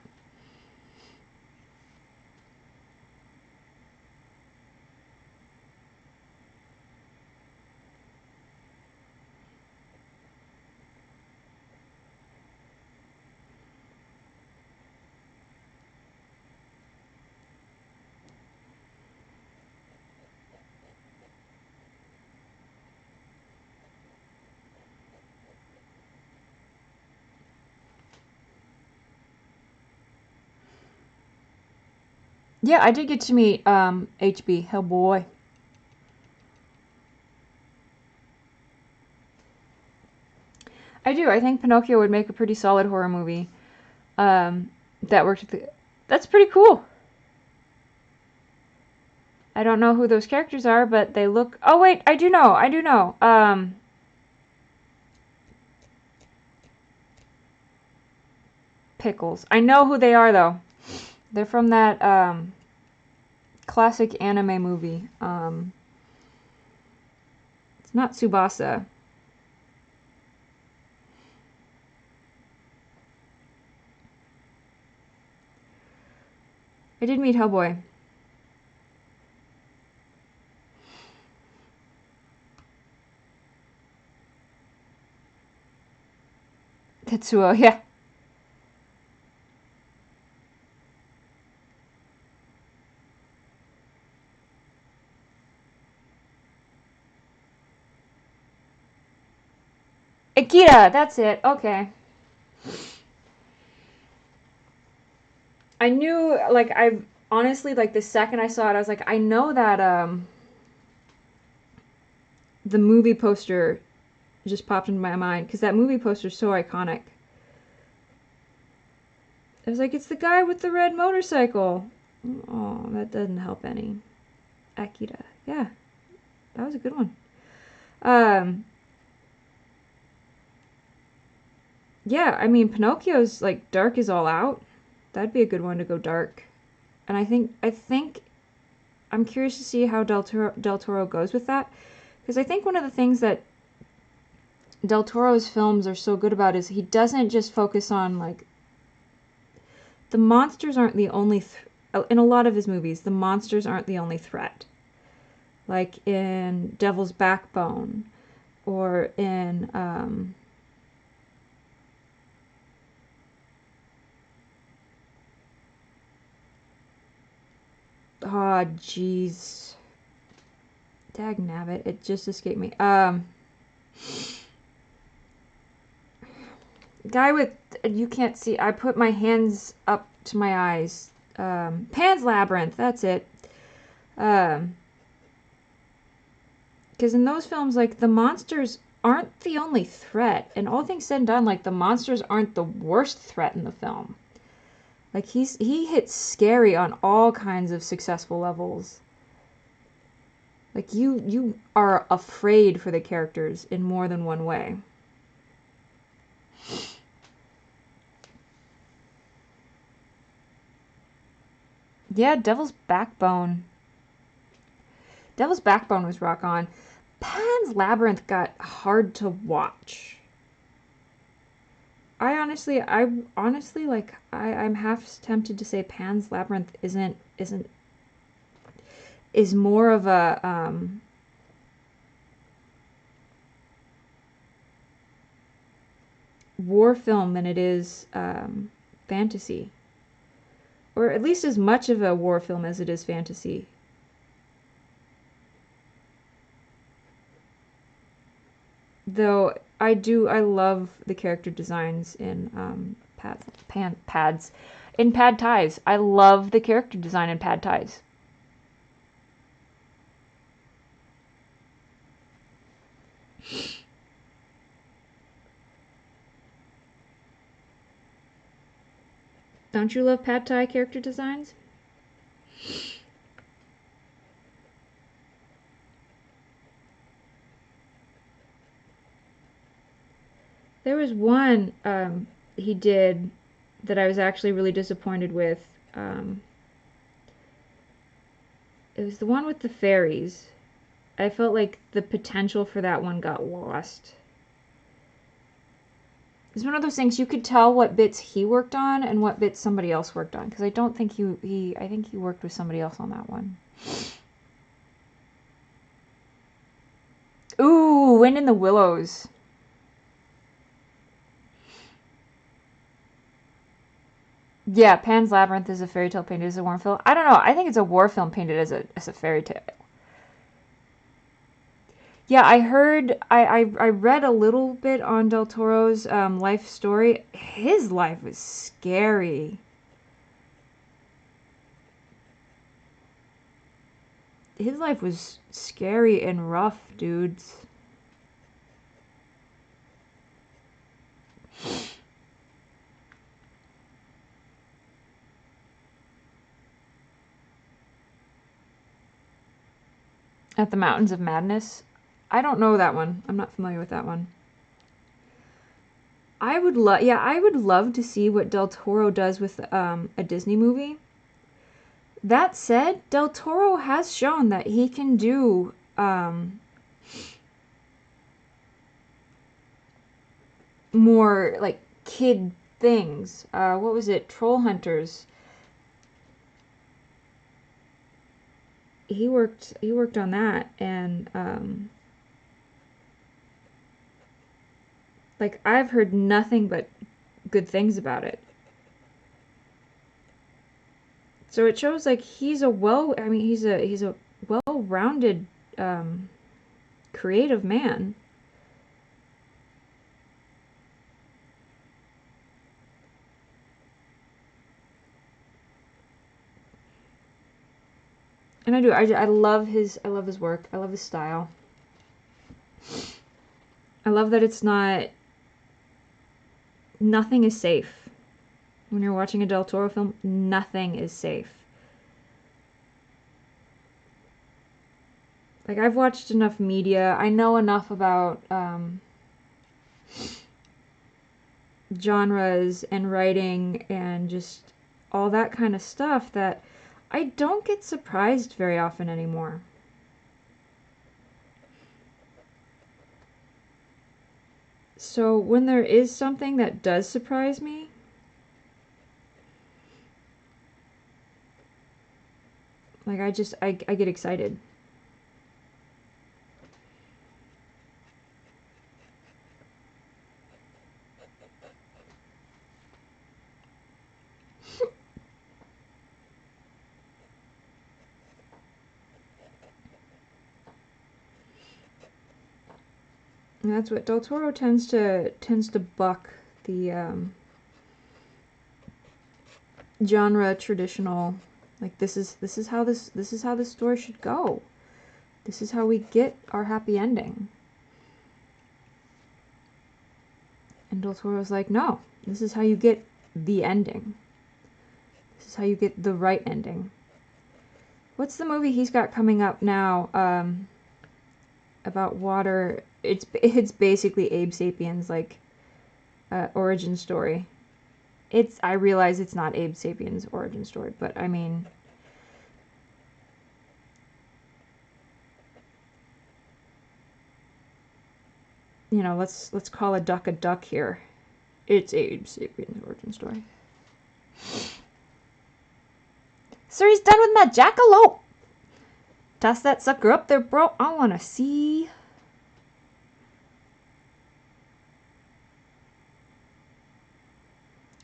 Yeah, I did get to meet HB, Hellboy. I do. I think Pinocchio would make a pretty solid horror movie. That worked. That's pretty cool. I don't know who those characters are, but they look. Oh wait, I do know. I do know. Pickles. I know who they are though. They're from that classic anime movie. It's not Tsubasa. I did meet Hellboy. Tetsuo, yeah. Akira, that's it. Okay. I knew, like, I honestly, like, the second I saw it, I was like, I know that, the movie poster just popped into my mind, because that movie poster is so iconic. I was like, it's the guy with the red motorcycle. Oh, that doesn't help any. Akira. Yeah, that was a good one. Yeah, I mean, Pinocchio's, like, dark is all out. That'd be a good one to go dark. And I think I'm curious to see how Del Toro goes with that. Because I think one of the things that Del Toro's films are so good about is he doesn't just focus on, like, the monsters aren't the only, in a lot of his movies, the monsters aren't the only threat. Like in Devil's Backbone, or in, oh, jeez. Dagnabbit, it just escaped me. Guy with, you can't see, I put my hands up to my eyes. Pan's Labyrinth, that's it. Because in those films, like, the monsters aren't the only threat. And all things said and done, like, the monsters aren't the worst threat in the film. Like, he hits scary on all kinds of successful levels. Like, you are afraid for the characters in more than one way. Yeah, Devil's Backbone. Devil's Backbone was rock on. Pan's Labyrinth got hard to watch. I'm half tempted to say Pan's Labyrinth is more of a war film than it is fantasy, or at least as much of a war film as it is fantasy. Though I love the character designs in in Pad Thais. I love the character design in Pad Thais. Don't you love Pad Thai character designs? There was one he did that I was actually really disappointed with. It was the one with the fairies. I felt like the potential for that one got lost. It's one of those things you could tell what bits he worked on and what bits somebody else worked on, because I don't think I think he worked with somebody else on that one. Ooh, Wind in the Willows. Yeah, Pan's Labyrinth is a fairy tale painted as a war film. I don't know. I think it's a war film painted as a fairy tale. Yeah, I read a little bit on Del Toro's life story. His life was scary. His life was scary and rough, dudes. At the Mountains of Madness. I don't know that one. I'm not familiar with that one. I would love to see what Del Toro does with a Disney movie. That said, Del Toro has shown that he can do more like kid things. What was it? Troll Hunters. He worked on that, and like I've heard nothing but good things about it. So it shows like he's a well-rounded creative man. And I love his work. I love his style. I love that nothing is safe. When you're watching a Del Toro film, nothing is safe. Like, I've watched enough media. I know enough about genres and writing and just all that kind of stuff that I don't get surprised very often anymore. So when there is something that does surprise me, like I get excited. And that's what Del Toro tends to buck the genre traditional, like this is how this story should go. This is how we get our happy ending. And Del Toro's like, no, this is how you get the ending. This is how you get the right ending. What's the movie he's got coming up now about water? It's basically Abe Sapiens, like origin story. I realize it's not Abe Sapiens' origin story, but I mean, you know, let's call a duck here. It's Abe Sapiens' origin story. Sir, he's done with my jackalope. Toss that sucker up there, bro. I wanna see.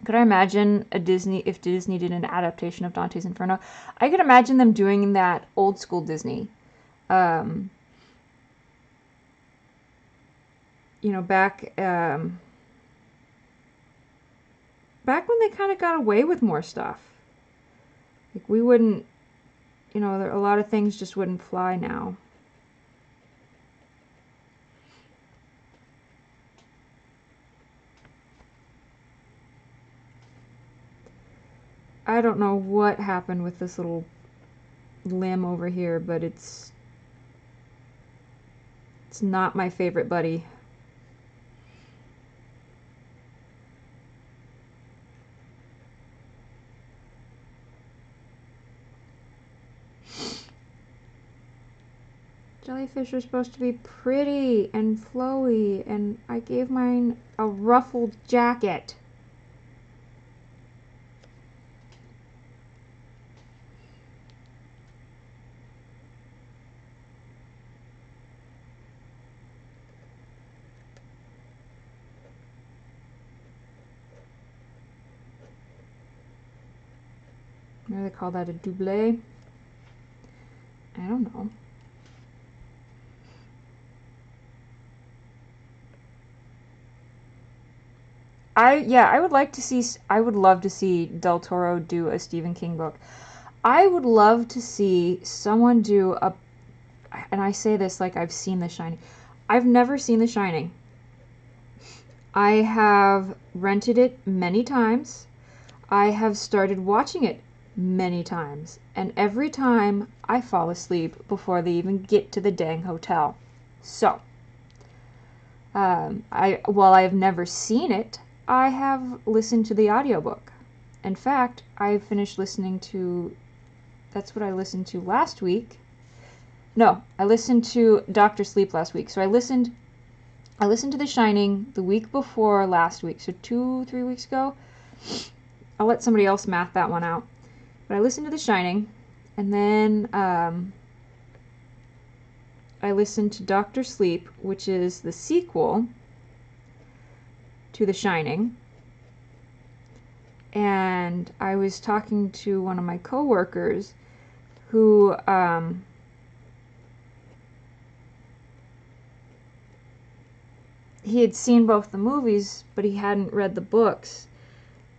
Could I imagine if Disney did an adaptation of Dante's Inferno? I could imagine them doing that old school Disney. You know, back when they kind of got away with more stuff. Like we wouldn't, you know, a lot of things just wouldn't fly now. I don't know what happened with this little limb over here, but it's not my favorite buddy. Jellyfish are supposed to be pretty and flowy, and I gave mine a ruffled jacket. What do they call that, a doublé? I don't know. I would love to see Del Toro do a Stephen King book. I would love to see someone do a, and I say this like I've seen The Shining. I've never seen The Shining. I have rented it many times. I have started watching it many times, and every time I fall asleep before they even get to the dang hotel. So, while I have never seen it, I have listened to the audiobook. In fact, I finished listening to, that's what I listened to last week. No, I listened to Dr. Sleep last week. So I listened to The Shining the week before last week. So 2-3 weeks ago. I'll let somebody else math that one out. But I listened to The Shining, and then I listened to Dr. Sleep, which is the sequel to The Shining. And I was talking to one of my coworkers who he had seen both the movies, but he hadn't read the books.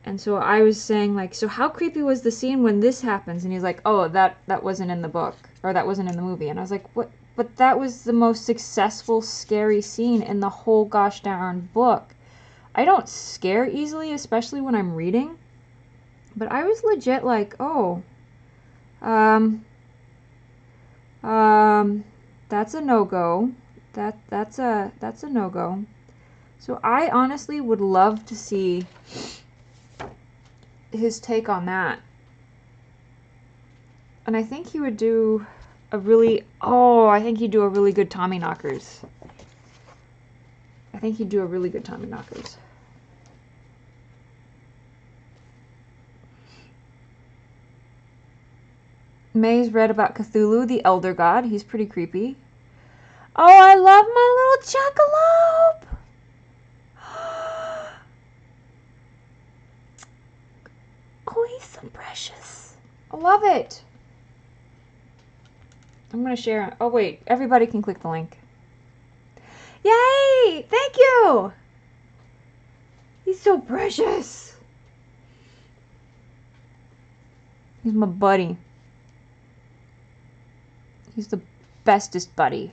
And so I was saying, like, so how creepy was the scene when this happens? And he's like, oh, that wasn't in the book, or that wasn't in the movie. And I was like, what? But that was the most successful, scary scene in the whole gosh darn book. I don't scare easily, especially when I'm reading. But I was legit like, oh, that's a no-go. That's a no-go. So I honestly would love to see his take on that. And I think he would do a really, I think he'd do a really good Tommyknockers. I think he'd do a really good Tommyknockers. May's read about Cthulhu, the Elder God. He's pretty creepy. Oh, I love my little jackalope! Oh, he's so precious. I love it. I'm going to share. Oh, wait. Everybody can click the link. Yay! Thank you! He's so precious. He's my buddy. He's the bestest buddy.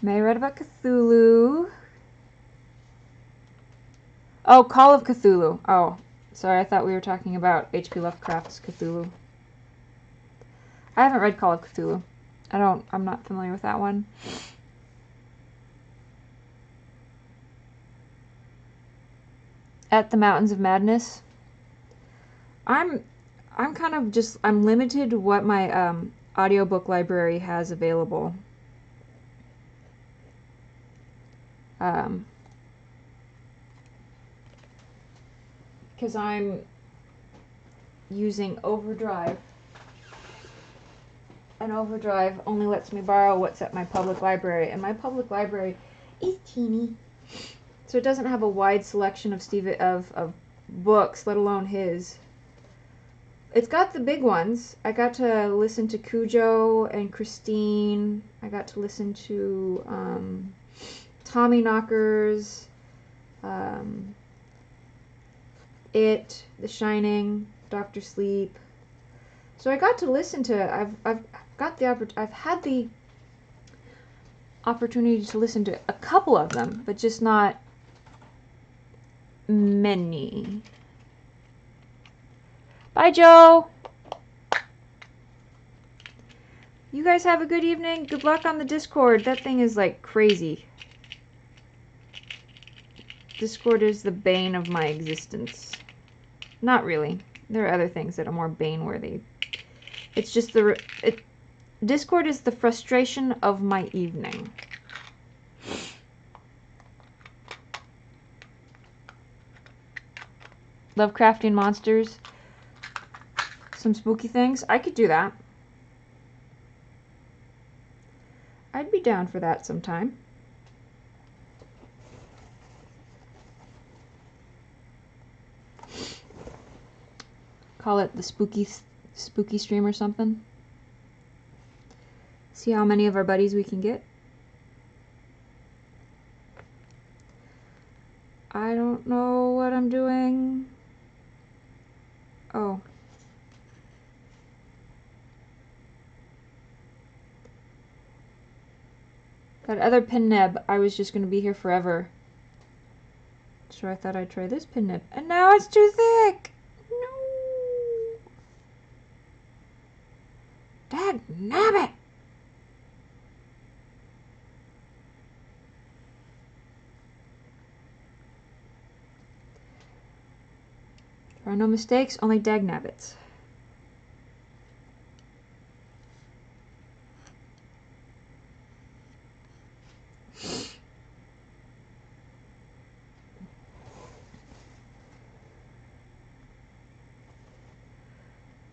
May read about Cthulhu. Oh, Call of Cthulhu. Oh, sorry, I thought we were talking about H.P. Lovecraft's Cthulhu. I haven't read Call of Cthulhu. I'm not familiar with that one. At the Mountains of Madness. I'm kind of just, I'm limited to what my audiobook library has available. Because I'm using Overdrive. And Overdrive only lets me borrow what's at my public library. And my public library is teeny. So it doesn't have a wide selection of books, let alone his. It's got the big ones. I got to listen to Cujo and Christine. I got to listen to Tommyknockers, It, The Shining, Dr. Sleep. So I got to listen to. I've had the opportunity to listen to a couple of them, but just not many. Bye, Joe. You guys have a good evening. Good luck on the Discord. That thing is like crazy. Discord is the bane of my existence. Not really. There are other things that are more Bane-worthy. It's just Discord is the frustration of my evening. Lovecraftian monsters. Some spooky things. I could do that. I'd be down for that sometime. Call it the spooky stream or something. See how many of our buddies we can get. I don't know what I'm doing. Oh. That other pin nib, I was just going to be here forever. So I thought I'd try this pin nib. And now it's too thick! No! Dagnabbit! There are no mistakes, only dagnabbits.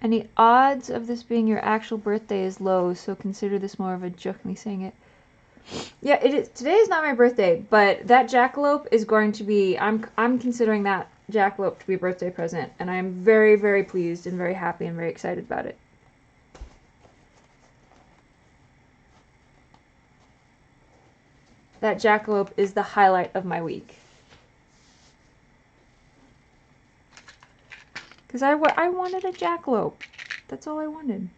Any odds of this being your actual birthday is low, so consider this more of a joke than me saying it. Yeah, it is. Today is not my birthday, but that jackalope is going to be. I'm considering that jackalope to be a birthday present, and I am very, very pleased and very happy and very excited about it. That jackalope is the highlight of my week. Because I wanted a jackalope. That's all I wanted.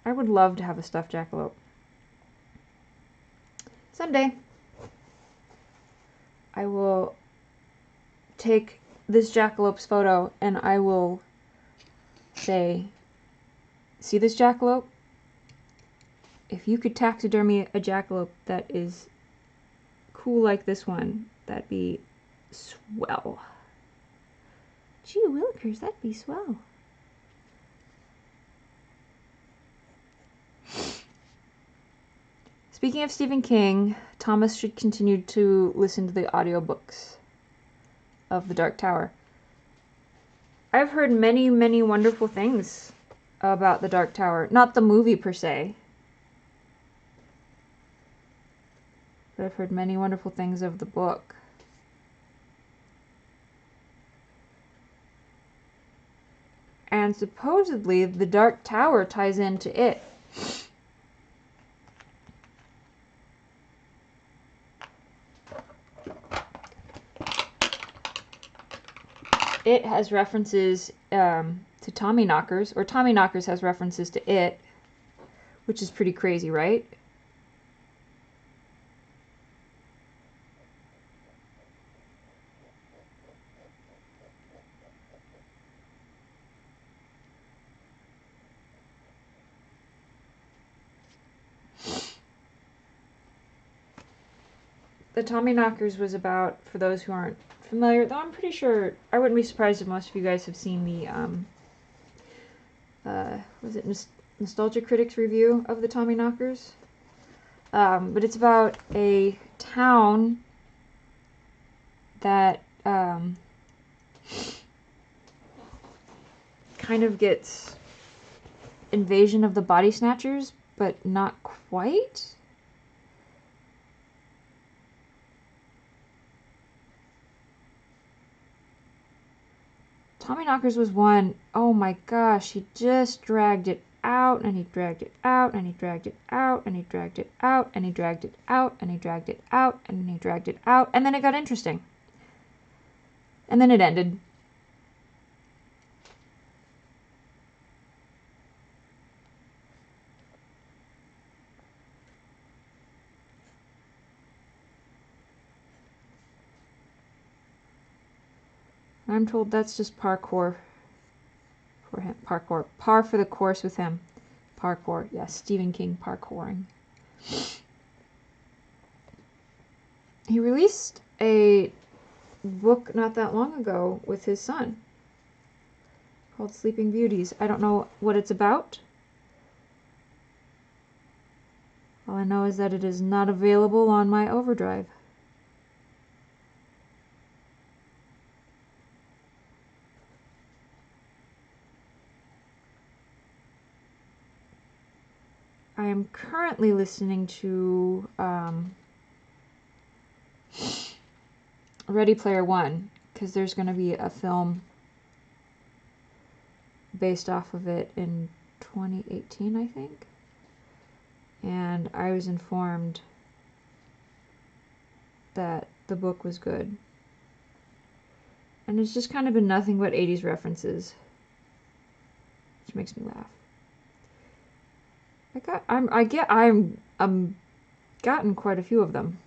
I would love to have a stuffed jackalope. Someday, I will take this jackalope's photo and I will say, see this jackalope? If you could taxidermy a jackalope that is cool like this one, that'd be swell. Gee willikers, that'd be swell. Speaking of Stephen King, Thomas should continue to listen to the audiobooks of The Dark Tower. I've heard many, many wonderful things about The Dark Tower. Not the movie per se, but I've heard many wonderful things of the book. And supposedly, The Dark Tower ties into it. It has references to Tommyknockers, or Tommyknockers has references to it, which is pretty crazy, right? The Tommyknockers was about, for those who aren't familiar, though I'm pretty sure, I wouldn't be surprised if most of you guys have seen the, was it Nostalgia Critics review of the Tommyknockers? But it's about a town that kind of gets invasion of the body snatchers, but not quite. Tommyknockers was one, oh my gosh, he just dragged it out, and he dragged it out, and he dragged it out, and he dragged it out, and he dragged it out, and he dragged it out, and he dragged it out, and then it got interesting. And then it ended. I'm told that's just parkour for him. Parkour. Par for the course with him. Parkour. Yes, Stephen King parkouring. He released a book not that long ago with his son called Sleeping Beauties. I don't know what it's about. All I know is that it is not available on my Overdrive. I am currently listening to Ready Player One, because there's going to be a film based off of it in 2018, I think. And I was informed that the book was good. And it's just kind of been nothing but 80s references, which makes me laugh. I'm gotten quite a few of them.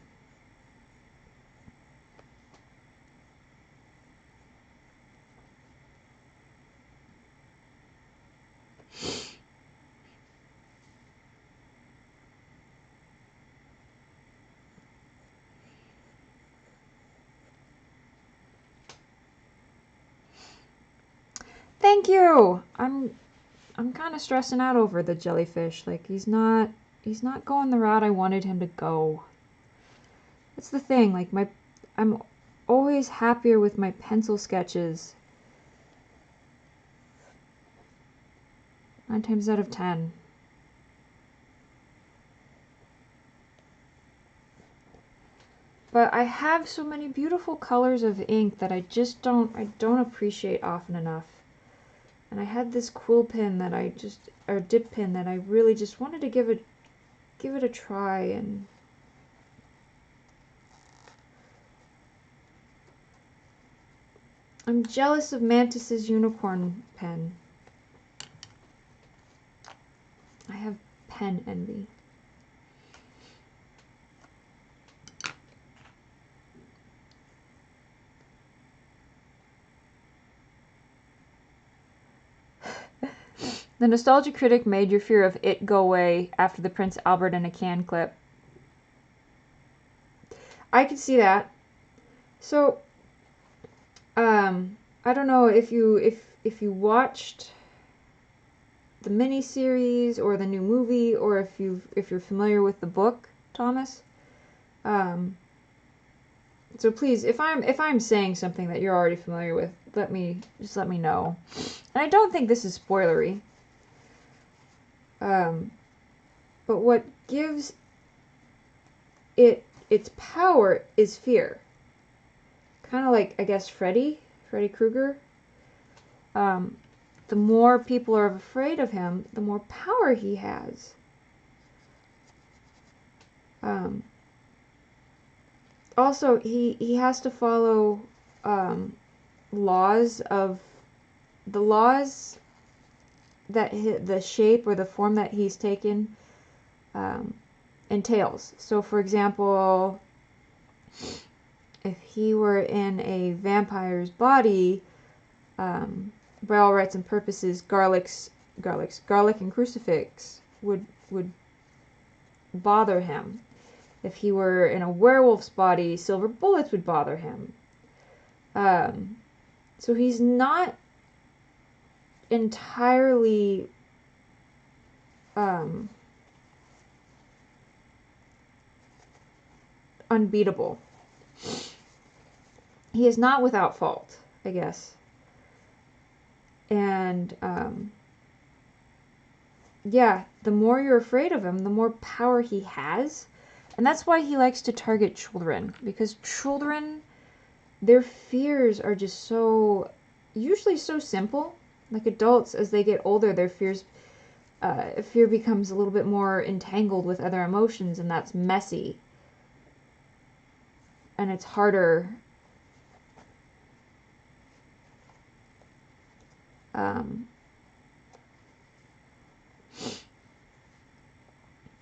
Thank you. I'm kind of stressing out over the jellyfish. Like he's not going the route I wanted him to go. That's the thing. Like I'm always happier with my pencil sketches. 9 times out of 10. But I have so many beautiful colors of ink that I don't appreciate often enough. And I had this quill pen that or dip pen that I really just wanted to give it a try. And I'm jealous of Mantis's unicorn pen. I have pen envy. The Nostalgia Critic made your fear of it go away after the Prince Albert in a can clip. I could see that. So, I don't know if you watched the miniseries or the new movie, or if you're familiar with the book, Thomas. So please, if I'm saying something that you're already familiar with, let me know. And I don't think this is spoilery. But what gives it its power is fear. Kind of like, I guess, Freddy Krueger. The more people are afraid of him, the more power he has. Also, he has to follow laws that the shape or the form that he's taken entails. So, for example, if he were in a vampire's body, by all rights and purposes, garlic and crucifix would bother him. If he were in a werewolf's body, silver bullets would bother him. So he's not entirely unbeatable. He is not without fault, I guess. And yeah, the more you're afraid of him, the more power he has. And that's why he likes to target children, because children, their fears are just usually so simple. Like adults, as they get older, their fear becomes a little bit more entangled with other emotions, and that's messy. And it's harder.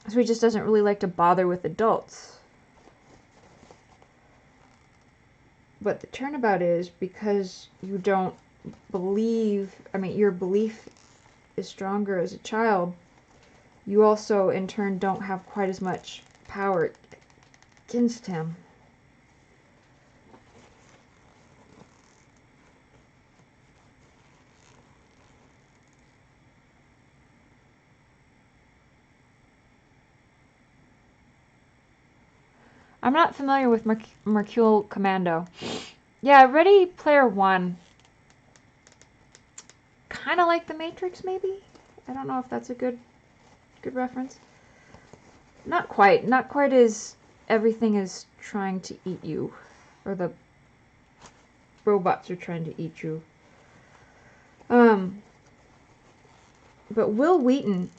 So he just doesn't really like to bother with adults. But the turnabout is, because you don't believe, your belief is stronger as a child, you also in turn don't have quite as much power against him. I'm not familiar with Mercule Commando. Yeah, Ready Player One. Kind of like The Matrix, maybe? I don't know if that's a good reference. Not quite. Not quite as everything is trying to eat you. Or the robots are trying to eat you. But Will Wheaton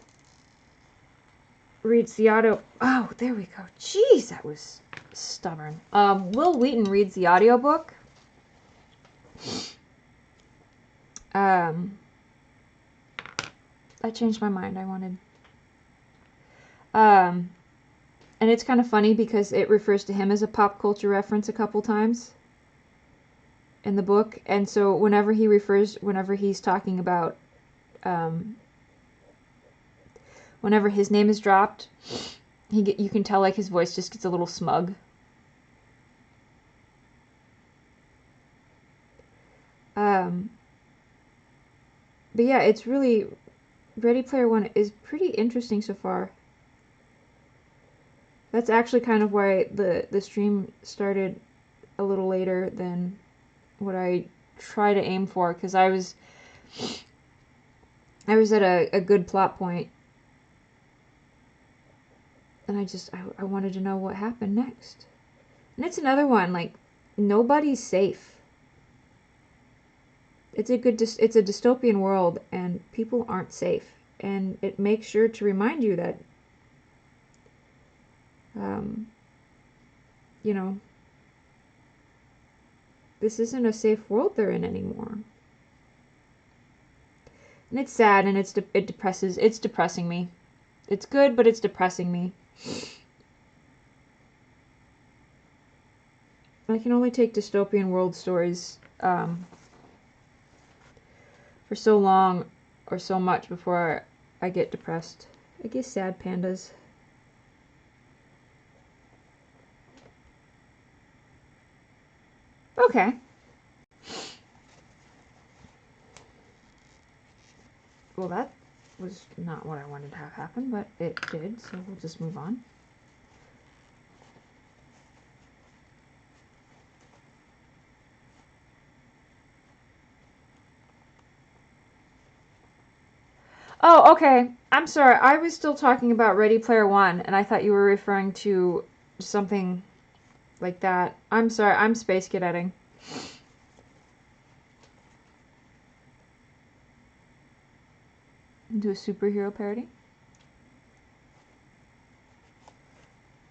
reads the audio... Oh, there we go. Jeez, that was stubborn. Will Wheaton reads the audiobook. I changed my mind. I wanted... and it's kind of funny because it refers to him as a pop culture reference a couple times in the book. And so whenever he's talking about... whenever his name is dropped, you can tell like his voice just gets a little smug. But yeah, it's really... Ready Player One is pretty interesting so far. That's actually kind of why the stream started a little later than what I try to aim for, because I was at a good plot point, and I wanted to know what happened next. And it's another one, like, nobody's safe. It's a dystopian world, and people aren't safe, and it makes sure to remind you that you know, this isn't a safe world they're in anymore. And it's sad, and it's depressing me. It's good, but it's depressing me. I can only take dystopian world stories for so long or so much before I get depressed. I guess sad pandas. Okay. Well, that was not what I wanted to have happen, but it did, so we'll just move on. Oh, okay. I'm sorry. I was still talking about Ready Player One, and I thought you were referring to something like that. I'm sorry. I'm space cadetting. Do a superhero parody.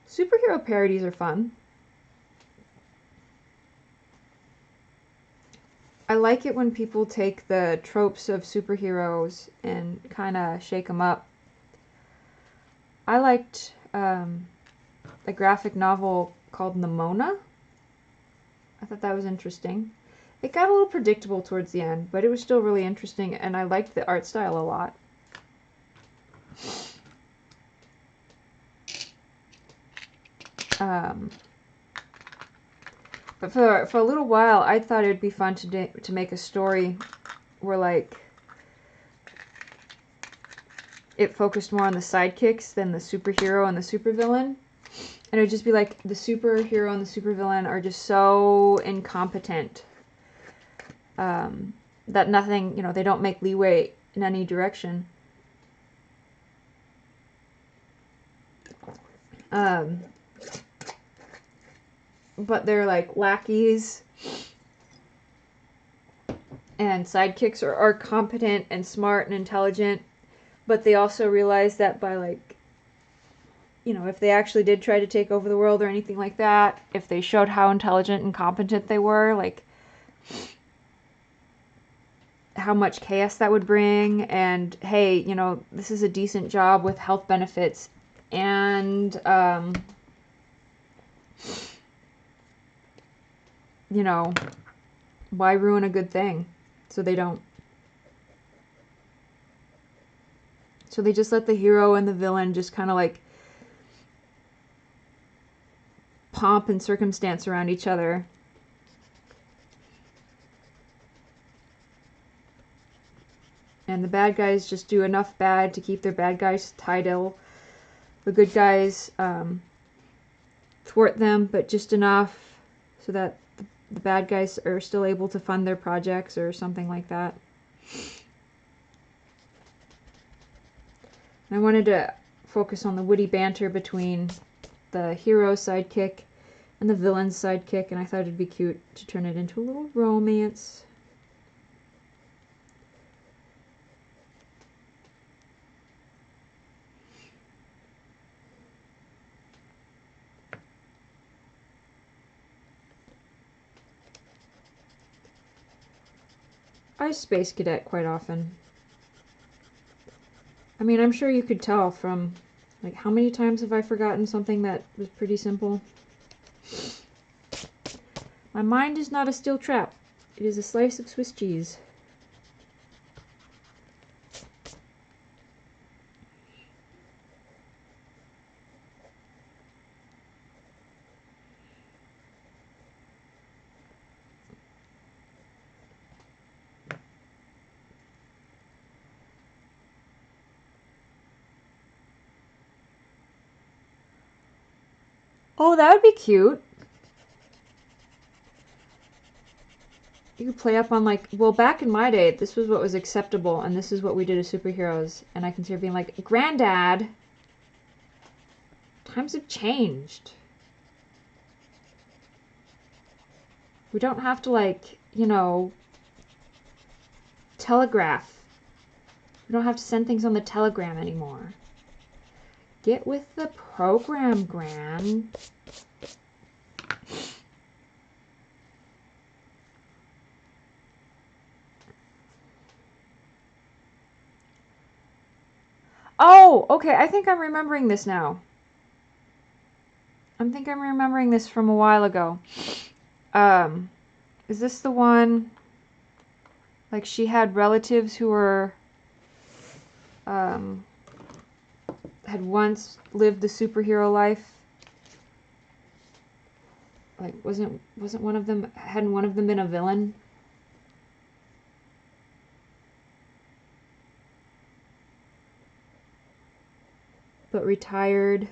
Superhero parodies are fun. I like it when people take the tropes of superheroes and kind of shake them up. I liked a graphic novel called Nimona. I thought that was interesting. It got a little predictable towards the end, but it was still really interesting, and I liked the art style a lot. But for a little while, I thought it'd be fun to make a story where, like, it focused more on the sidekicks than the superhero and the supervillain. And it would just be like the superhero and the supervillain are just so incompetent that nothing, they don't make leeway in any direction. But they're like lackeys, and sidekicks are competent and smart and intelligent, but they also realize that by, like, if they actually did try to take over the world or anything like that, if they showed how intelligent and competent they were, like, how much chaos that would bring. And hey, this is a decent job with health benefits, and why ruin a good thing? So they don't. So they just let the hero and the villain just kind of like pomp and circumstance around each other. And the bad guys just do enough bad to keep their bad guys title. The good guys thwart them, but just enough so that the bad guys are still able to fund their projects or something like that. And I wanted to focus on the witty banter between the hero sidekick and the villain's sidekick, and I thought it'd be cute to turn it into a little romance. I space cadet quite often. I mean, I'm sure you could tell from, like, how many times have I forgotten something that was pretty simple? My mind is not a steel trap. It is a slice of Swiss cheese. Oh, that would be cute. You could play up on, like, well, back in my day, this was what was acceptable, and this is what we did as superheroes. And I can see her being like, Granddad, times have changed. We don't have to, like, you know, telegraph. We don't have to send things on the telegram anymore. Get with the program, Gran. Oh, okay, I think I'm remembering this now. I think I'm remembering this from a while ago. Is this the one, like, she had relatives who were, had once lived the superhero life? Like, wasn't one of them, hadn't one of them been a villain? But retired.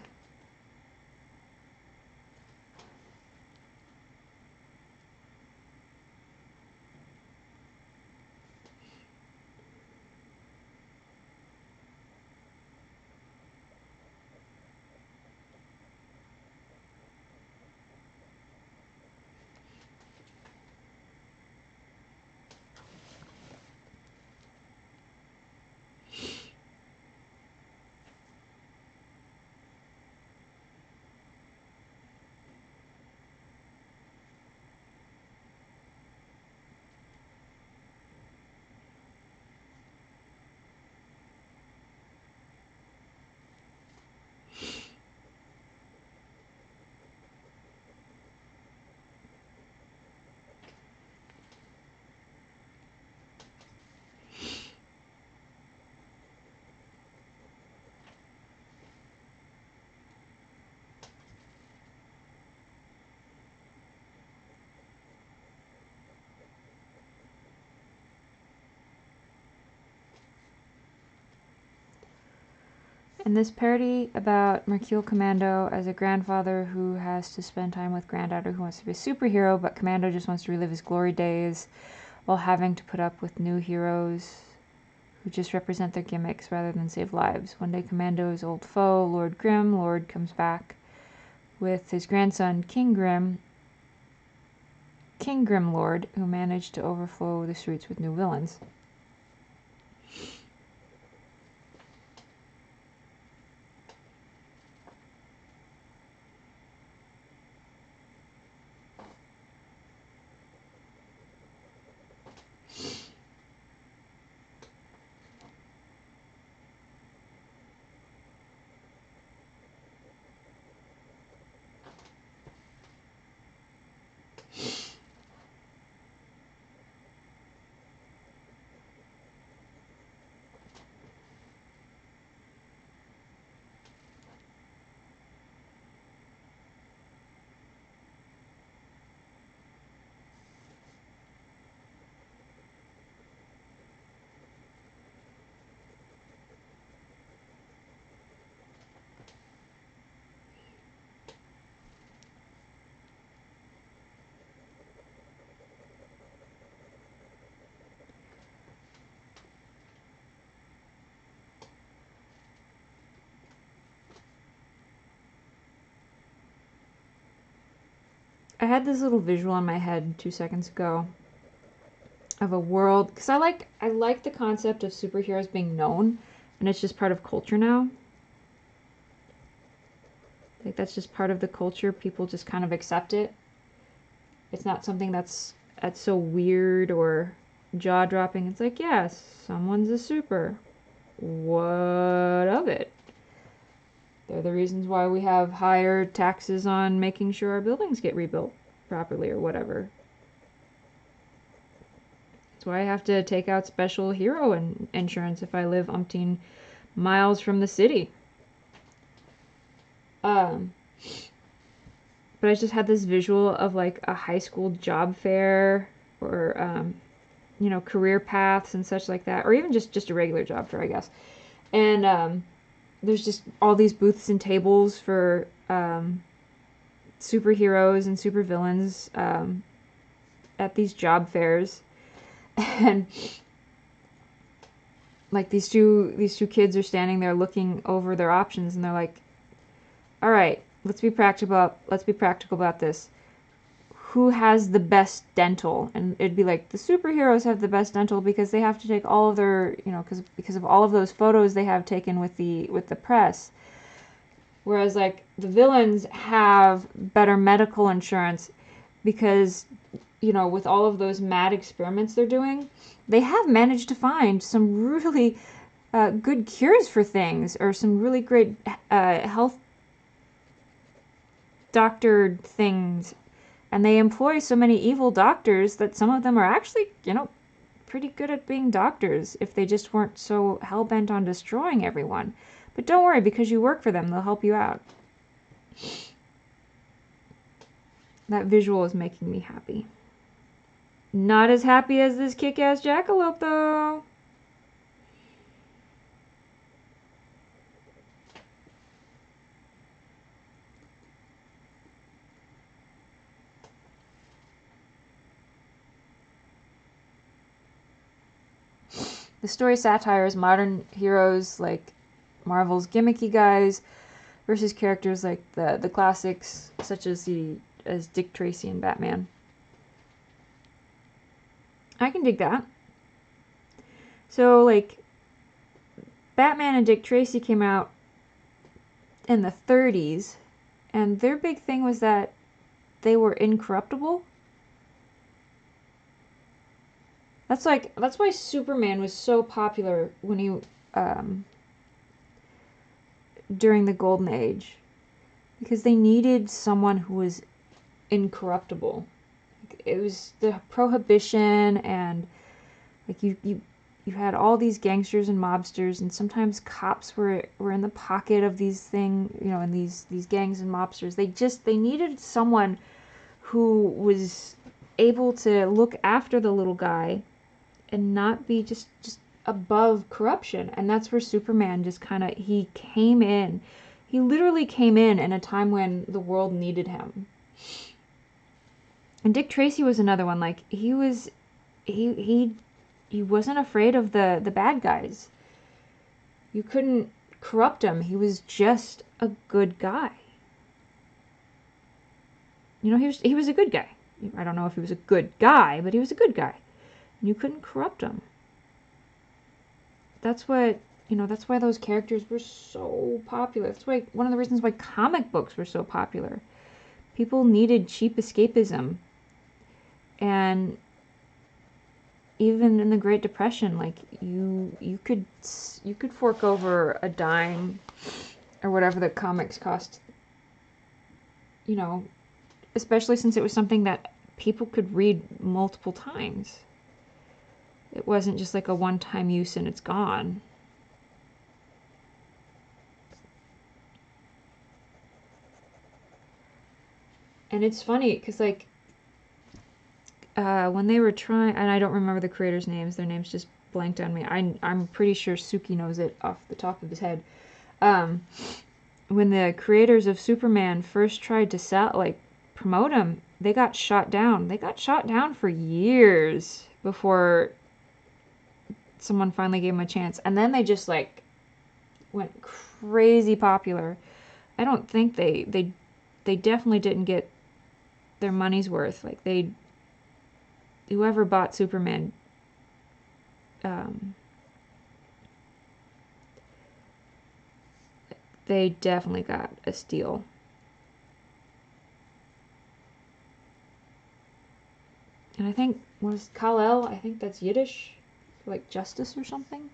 In this parody about Mercule Commando as a grandfather who has to spend time with granddaughter who wants to be a superhero, but Commando just wants to relive his glory days while having to put up with new heroes who just represent their gimmicks rather than save lives. One day Commando's old foe, Lord Grim, comes back with his grandson, King Grim Lord, who managed to overflow the streets with new villains. I had this little visual in my head 2 seconds ago of a world, because I like the concept of superheroes being known, and it's just part of culture now. Like, that's just part of the culture. People just kind of accept it. It's not something that's so weird or jaw-dropping. It's like, yes, someone's a super. What of it? They're the reasons why we have higher taxes on making sure our buildings get rebuilt properly or whatever. That's why I have to take out special hero insurance if I live umpteen miles from the city. But I just had this visual of like a high school job fair or career paths and such like that, or even just a regular job fair, I guess. And there's just all these booths and tables for superheroes and supervillains at these job fairs, and like these two kids are standing there looking over their options, and they're like, all right, let's be practical about this. Who has the best dental? And it'd be like, the superheroes have the best dental because they have to take all of their, because of all of those photos they have taken with the press. Whereas like the villains have better medical insurance because, with all of those mad experiments they're doing, they have managed to find some really good cures for things, or some really great health doctored things. And they employ so many evil doctors that some of them are actually, pretty good at being doctors if they just weren't so hell-bent on destroying everyone. But don't worry, because you work for them, they'll help you out. That visual is making me happy. Not as happy as this kick-ass jackalope, though. The story satires modern heroes like Marvel's gimmicky guys versus characters like the classics, such as Dick Tracy and Batman. I can dig that. So, like, Batman and Dick Tracy came out in the 30s, and their big thing was that they were incorruptible. That's why Superman was so popular when he during the Golden Age, because they needed someone who was incorruptible. It was the Prohibition, and like you had all these gangsters and mobsters, and sometimes cops were in the pocket of these in these gangs and mobsters. They needed someone who was able to look after the little guy and not be just above corruption. And that's where Superman just kind of, he came in. He literally came in a time when the world needed him. And Dick Tracy was another one. Like, he wasn't afraid of the bad guys. You couldn't corrupt him. He was just a good guy. He was a good guy. I don't know if he was a good guy, but he was a good guy. And you couldn't corrupt him. That's why those characters were so popular. That's why one of the reasons why comic books were so popular. People needed cheap escapism. And even in the Great Depression, like, you could fork over a dime or whatever the comics cost. Especially since it was something that people could read multiple times. It wasn't just like a one-time use and it's gone. And it's funny because, like, when they were trying, and I don't remember the creators' names, their names just blanked on me. I'm pretty sure Suki knows it off the top of his head. When the creators of Superman first tried to promote him, they got shot down. They got shot down for years before someone finally gave him a chance. And then they just, like, went crazy popular. I don't think they definitely didn't get their money's worth. Like, whoever bought Superman, they definitely got a steal. And I think, was Kal-El, I think that's Yiddish, like justice or something.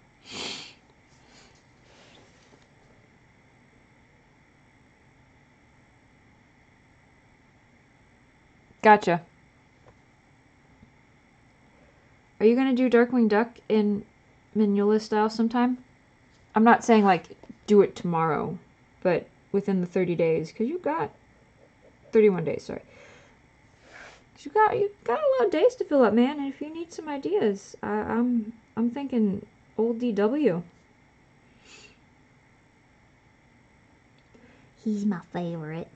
Gotcha. Are you gonna do Darkwing Duck in Mignola style sometime? I'm not saying like do it tomorrow, but within the 30 days, because you got 31 days, sorry. You got a lot of days to fill up, man. And if you need some ideas, I'm thinking old DW. He's my favorite.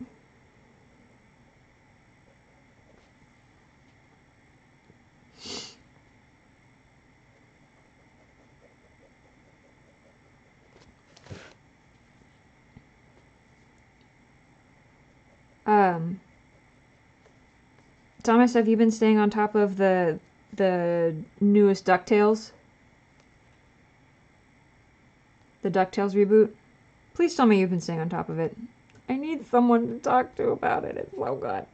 Thomas, have you been staying on top of the newest DuckTales? The DuckTales reboot? Please tell me you've been staying on top of it. I need someone to talk to about it. It's so good.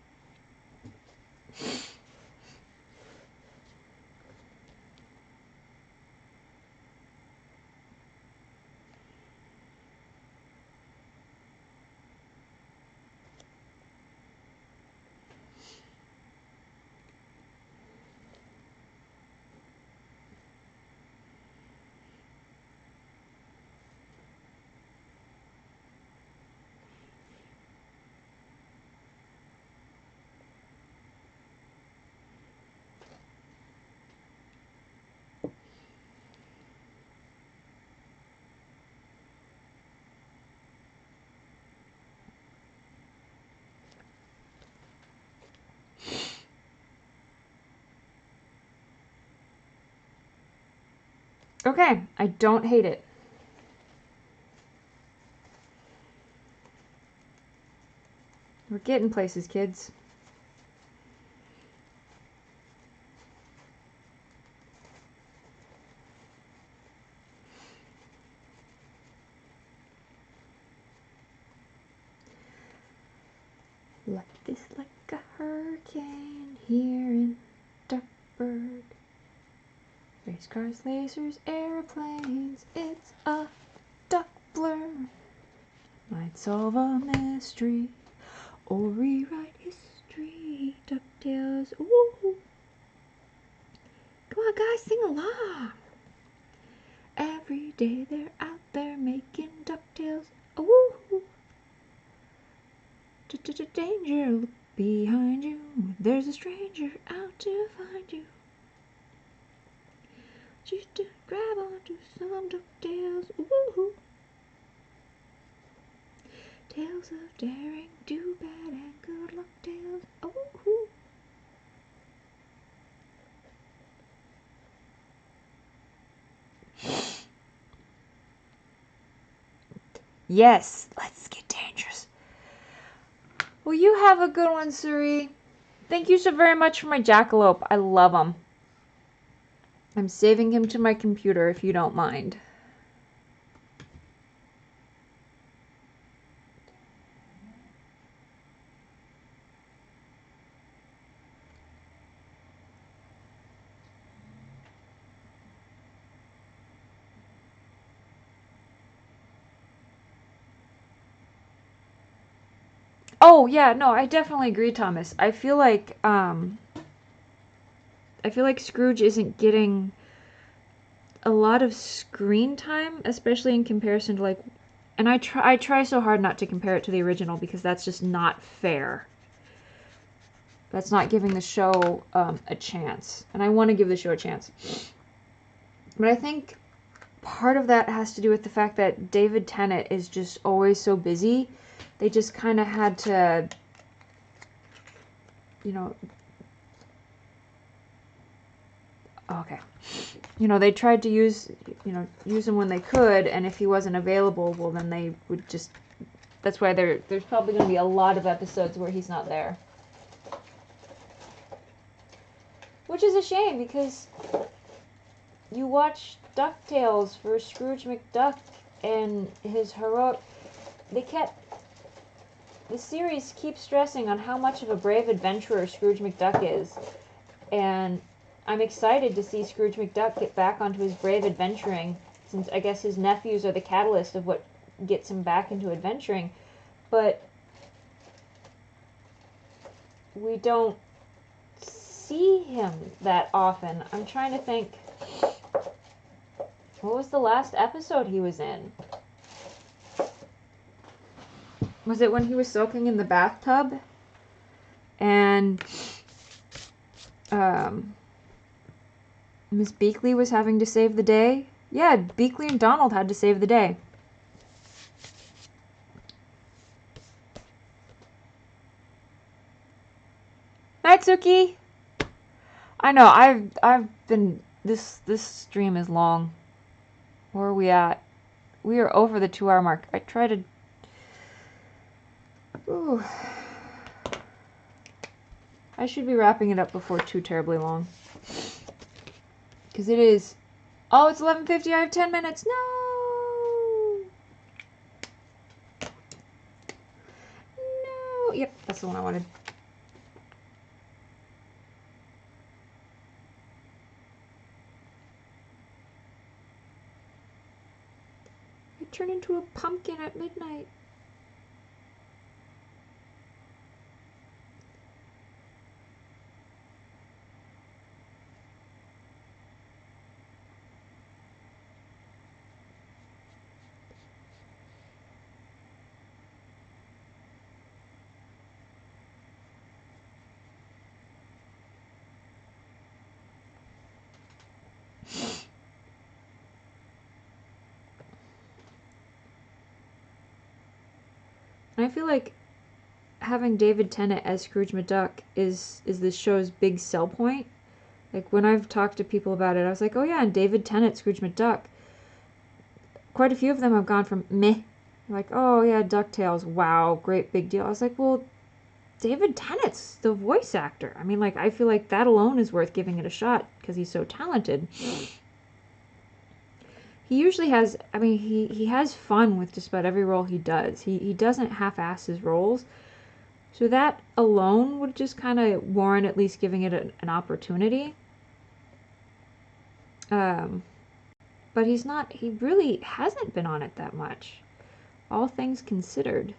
Okay, I don't hate it. We're getting places, kids. Like this, like a hurricane here in Duckburg. Race cars, lasers, airplanes, it's a duck blur. Might solve a mystery or rewrite history. DuckTales, ooh. Come on, guys, sing along. Every day they're out there making DuckTales, ooh. Danger, look behind you. There's a stranger out to find you. Just to grab onto some DuckTales, ooh. Tales of daring, do bad, and good luck tales, ooh. Yes, let's get dangerous. Well, you have a good one, Suri. Thank you so very much for my jackalope. I love him. I'm saving him to my computer if you don't mind. Oh, yeah, no, I definitely agree, Thomas. I feel like Scrooge isn't getting a lot of screen time, especially in comparison to like, and I try so hard not to compare it to the original because that's just not fair. That's not giving the show a chance, and I want to give the show a chance. But I think part of that has to do with the fact that David Tennant is just always so busy. They just kind of had to, you know, okay. You know, they tried to use him when they could, and if he wasn't available, well, then they would just, that's why there's probably going to be a lot of episodes where he's not there. Which is a shame because you watch DuckTales for Scrooge McDuck and his heroic. The series keeps stressing on how much of a brave adventurer Scrooge McDuck is, and I'm excited to see Scrooge McDuck get back onto his brave adventuring, since I guess his nephews are the catalyst of what gets him back into adventuring, but we don't see him that often. I'm trying to think, what was the last episode he was in? Was it when he was soaking in the bathtub? And Miss Beakley was having to save the day? Yeah, Beakley and Donald had to save the day. Night, Suki! I know, I've been... This stream is long. Where are we at? We are over the 2-hour mark. I try to... Ooh. I should be wrapping it up before too terribly long. Because it is... Oh, it's 11:50. I have 10 minutes. No! No! Yep, that's the one I wanted. I turn into a pumpkin at midnight. I feel like having David Tennant as Scrooge McDuck is this show's big sell point. Like, when I've talked to people about it, I was like, oh yeah, and David Tennant, Scrooge McDuck. Quite a few of them have gone from meh, like, oh yeah, DuckTales, wow, great big deal. I was like, well, David Tennant's the voice actor. I mean, like, I feel like that alone is worth giving it a shot because he's so talented. He usually has, I mean, he has fun with just about every role he does. He doesn't half-ass his roles. So that alone would just kind of warrant at least giving it an opportunity. But he really hasn't been on it that much, all things considered.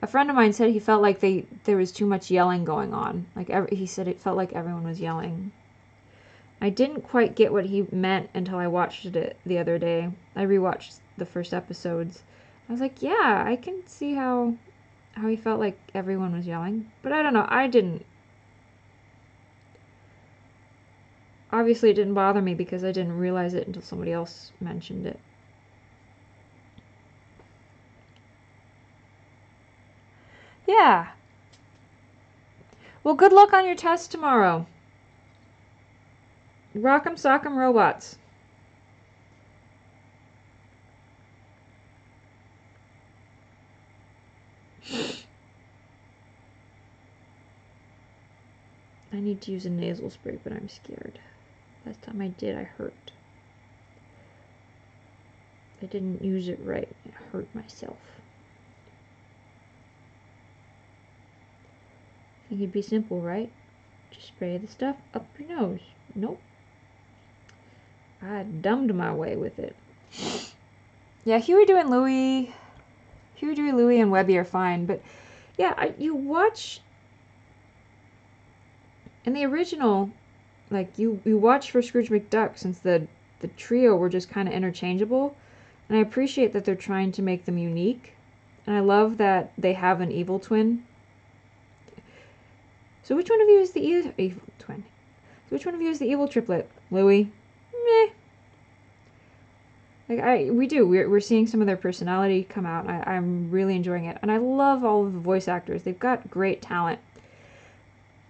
A friend of mine said he felt like there was too much yelling going on. Like, he said it felt like everyone was yelling. I didn't quite get what he meant until I watched it the other day. I rewatched the first episodes. I was like, yeah, I can see how he felt like everyone was yelling. But I don't know, I didn't. Obviously, it didn't bother me because I didn't realize it until somebody else mentioned it. Yeah. Well, good luck on your test tomorrow. Rock'em sock'em robots. I need to use a nasal spray, but I'm scared. Last time I did, I hurt. I didn't use it right. I hurt myself. I think it'd be simple, right? Just spray the stuff up your nose. Nope. I dumbed my way with it. Yeah, Huey, Dewey, and Louie, and Webby are fine, but yeah, you watch in the original, like you watch for Scrooge McDuck since the trio were just kind of interchangeable, and I appreciate that they're trying to make them unique, and I love that they have an evil twin. So which one of you is the evil twin? So which one of you is the evil triplet? Louie? Meh. Like we're seeing some of their personality come out. I'm really enjoying it, and I love all of the voice actors. They've got great talent.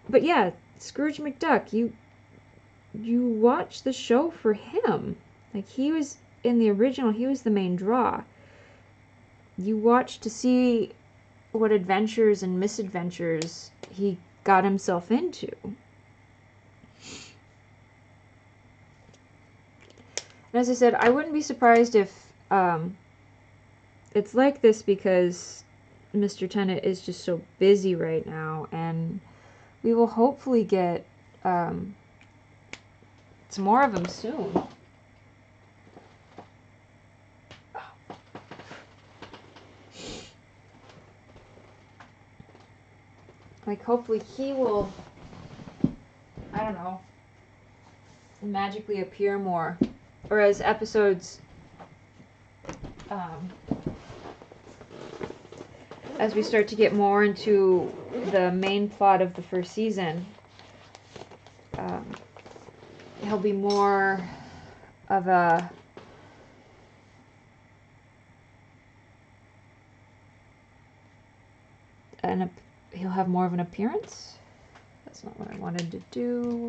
But yeah, Scrooge McDuck, you watch the show for him. Like, he was in the original, he was the main draw. You watch to see what adventures and misadventures he got himself into. And as I said, I wouldn't be surprised if it's like this because Mr. Tennant is just so busy right now, and we will hopefully get some more of him soon. Like, hopefully he will, I don't know, magically appear more. Or as episodes, as we start to get more into the main plot of the first season, he'll be more of a he'll have more of an appearance. That's not what I wanted to do.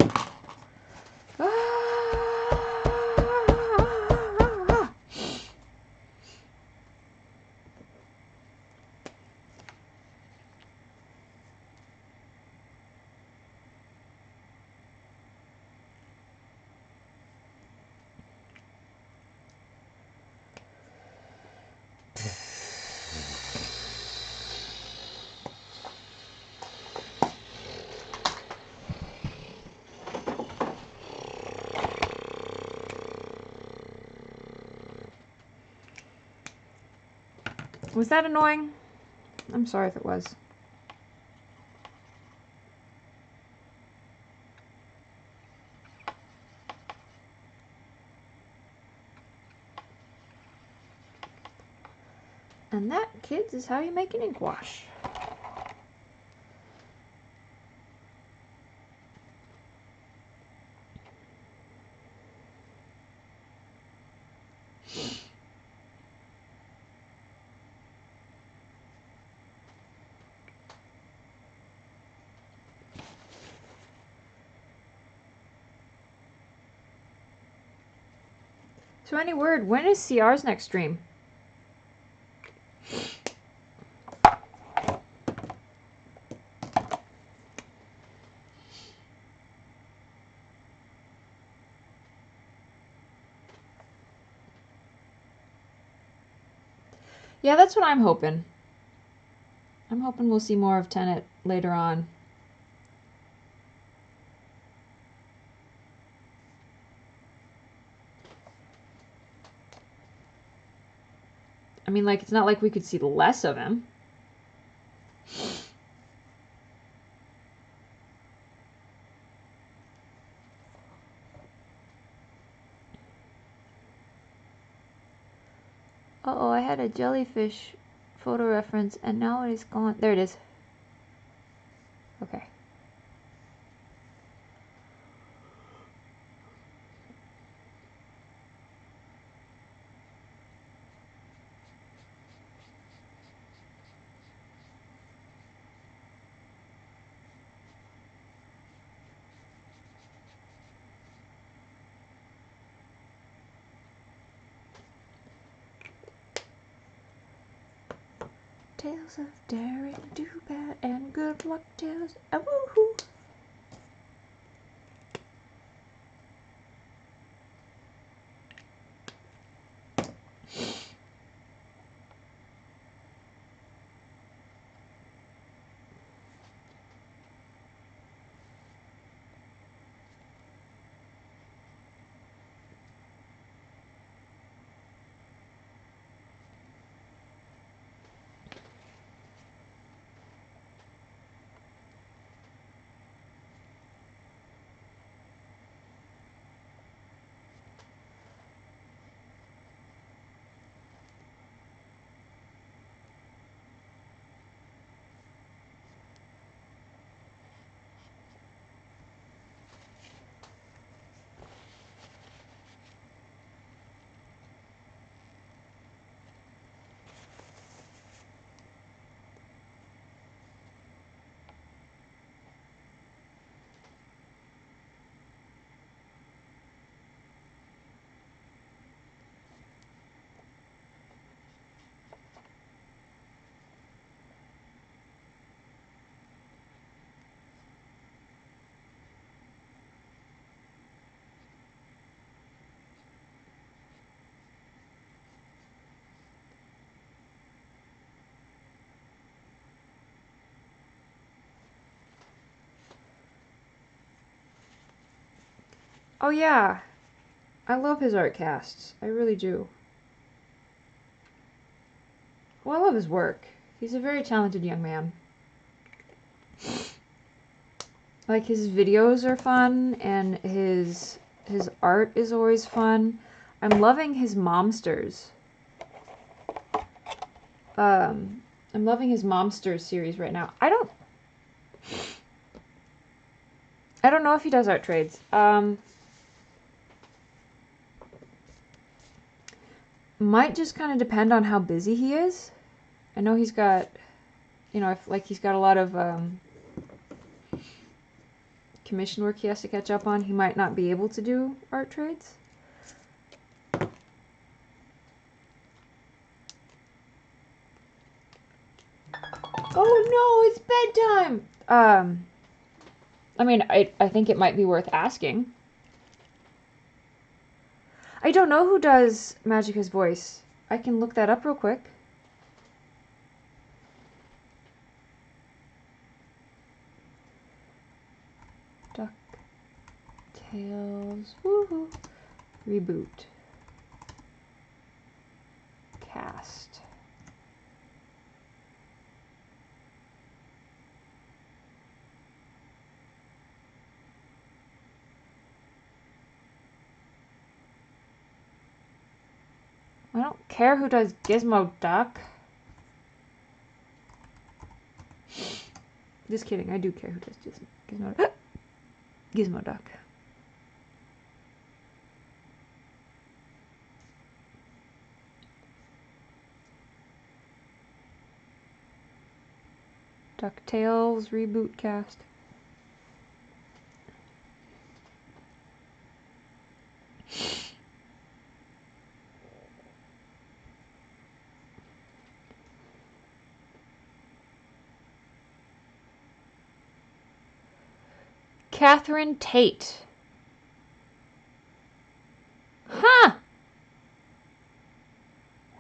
Was that annoying? I'm sorry if it was. And that, kids, is how you make an ink wash. So any word, when is CR's next stream? Yeah, that's what I'm hoping. I'm hoping we'll see more of Tenet later on. I mean, like, it's not like we could see less of him. Uh-oh, I had a jellyfish photo reference, and now it is gone. There it is. Okay. Tales of daring, do bad, and good luck tales. Ah, woohoo! Oh yeah, I love his art casts. I really do. Well, I love his work. He's a very talented young man. Like, his videos are fun, and his art is always fun. I'm loving his Momsters. I'm loving his Momsters series right now. I don't know if he does art trades. Might just kind of depend on how busy he is. I know he's got, you know, he's got a lot of commission work he has to catch up on. He might not be able to do art trades. Oh no, it's bedtime! I mean, I think it might be worth asking. I don't know who does Magica's voice. I can look that up real quick. DuckTales. Woohoo. Reboot. Cast. I don't care who does Gizmo Duck. Just kidding, I do care who does Gizmo Duck. Gizmo Duck. DuckTales reboot cast. Catherine Tate. Huh.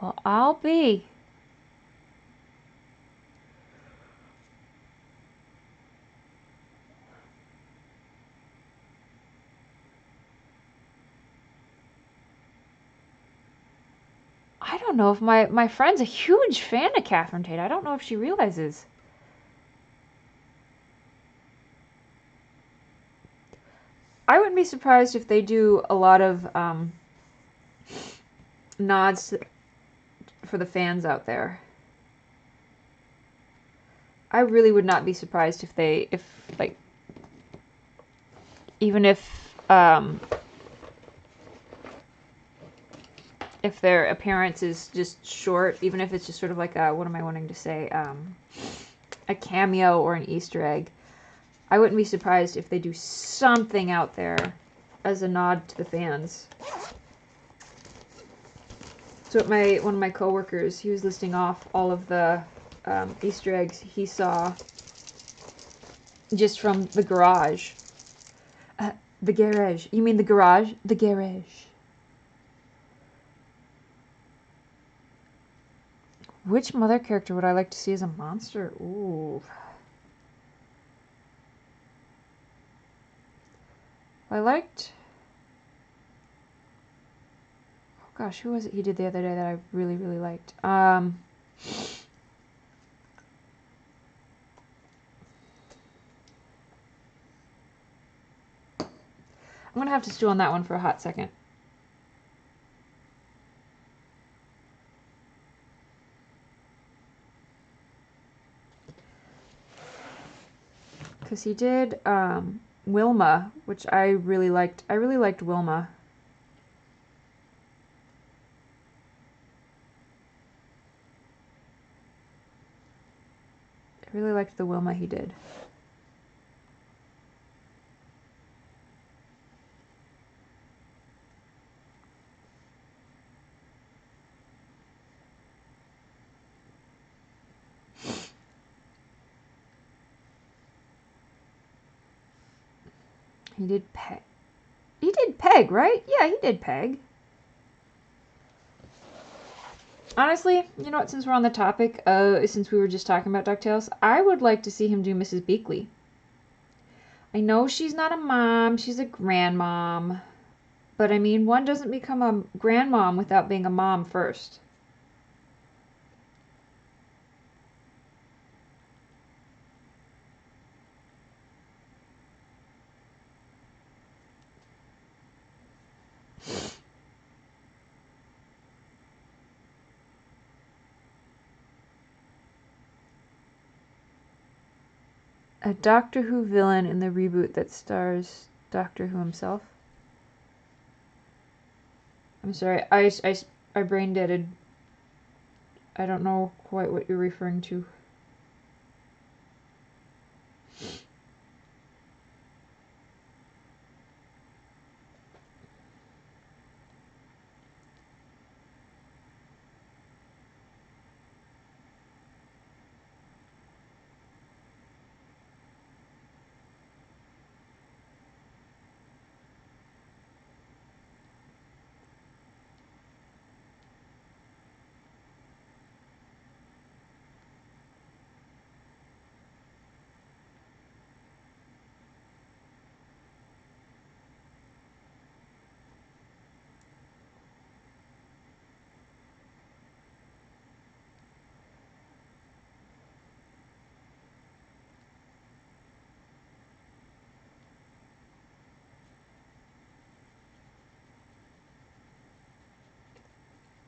Well, I'll be. I don't know if my friend's a huge fan of Catherine Tate. I don't know if she realizes. I wouldn't be surprised if they do a lot of nods for the fans out there. I really would not be surprised if even if their appearance is just short, even if it's just sort of like a, what am I wanting to say, a cameo or an Easter egg. I wouldn't be surprised if they do something out there as a nod to the fans. So one of my coworkers, he was listing off all of the Easter eggs he saw just from the garage. The garage. You mean the garage? The garage. Which mother character would I like to see as a monster? Ooh. I liked... Oh gosh, who was it he did the other day that I really, really liked? I'm going to have to stew on that one for a hot second. Because he did Wilma, which I really liked. I really liked Wilma. I really liked the Wilma he did. He did Peg. He did Peg, right? Yeah, he did Peg. Honestly, you know what, since we're on the topic, since we were just talking about DuckTales, I would like to see him do Mrs. Beakley. I know she's not a mom, she's a grandmom. But I mean, one doesn't become a grandmom without being a mom first. A Doctor Who villain in the reboot that stars Doctor Who himself. I'm sorry, I brain deaded. I don't know quite what you're referring to.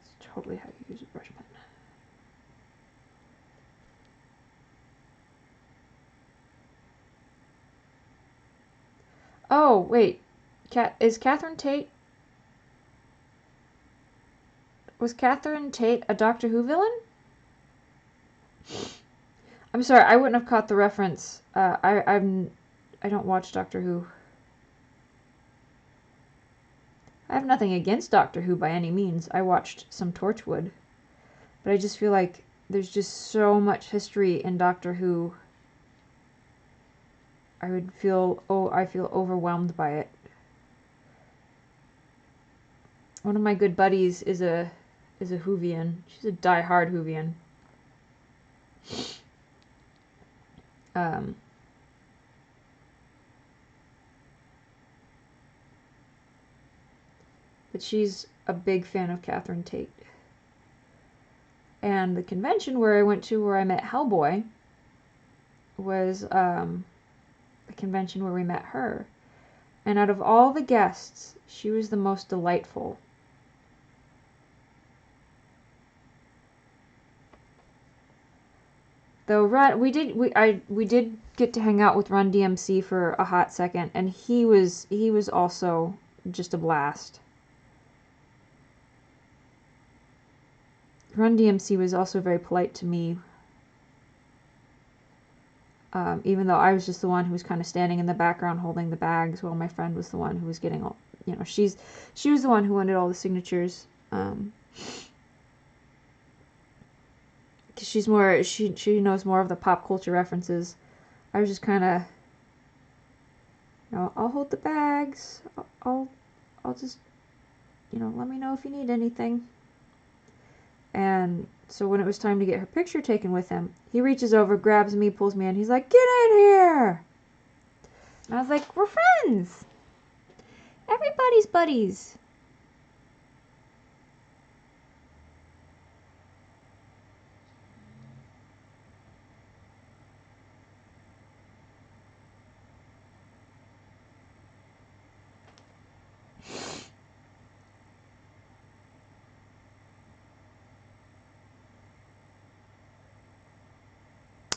It's totally how you use a brush pen. Oh, wait. Is Catherine Tate... Was Catherine Tate a Doctor Who villain? I'm sorry, I wouldn't have caught the reference. I don't watch Doctor Who. I have nothing against Doctor Who by any means. I watched some Torchwood. But I just feel like there's just so much history in Doctor Who. I feel overwhelmed by it. One of my good buddies is a Whovian. She's a die-hard Whovian. But she's a big fan of Catherine Tate. And the convention where I went to where I met Hellboy was the convention where we met her. And out of all the guests, she was the most delightful. Though we did get to hang out with Run DMC for a hot second, and he was also just a blast. Run DMC was also very polite to me, even though I was just the one who was kind of standing in the background holding the bags, while my friend was the one who was getting all, she was the one who wanted all the signatures. Because she's more, she knows more of the pop culture references. I was just kind of, I'll hold the bags. I'll just, let me know if you need anything. And so when it was time to get her picture taken with him, he reaches over, grabs me, pulls me in. He's like, "Get in here!" And I was like, "We're friends. Everybody's buddies."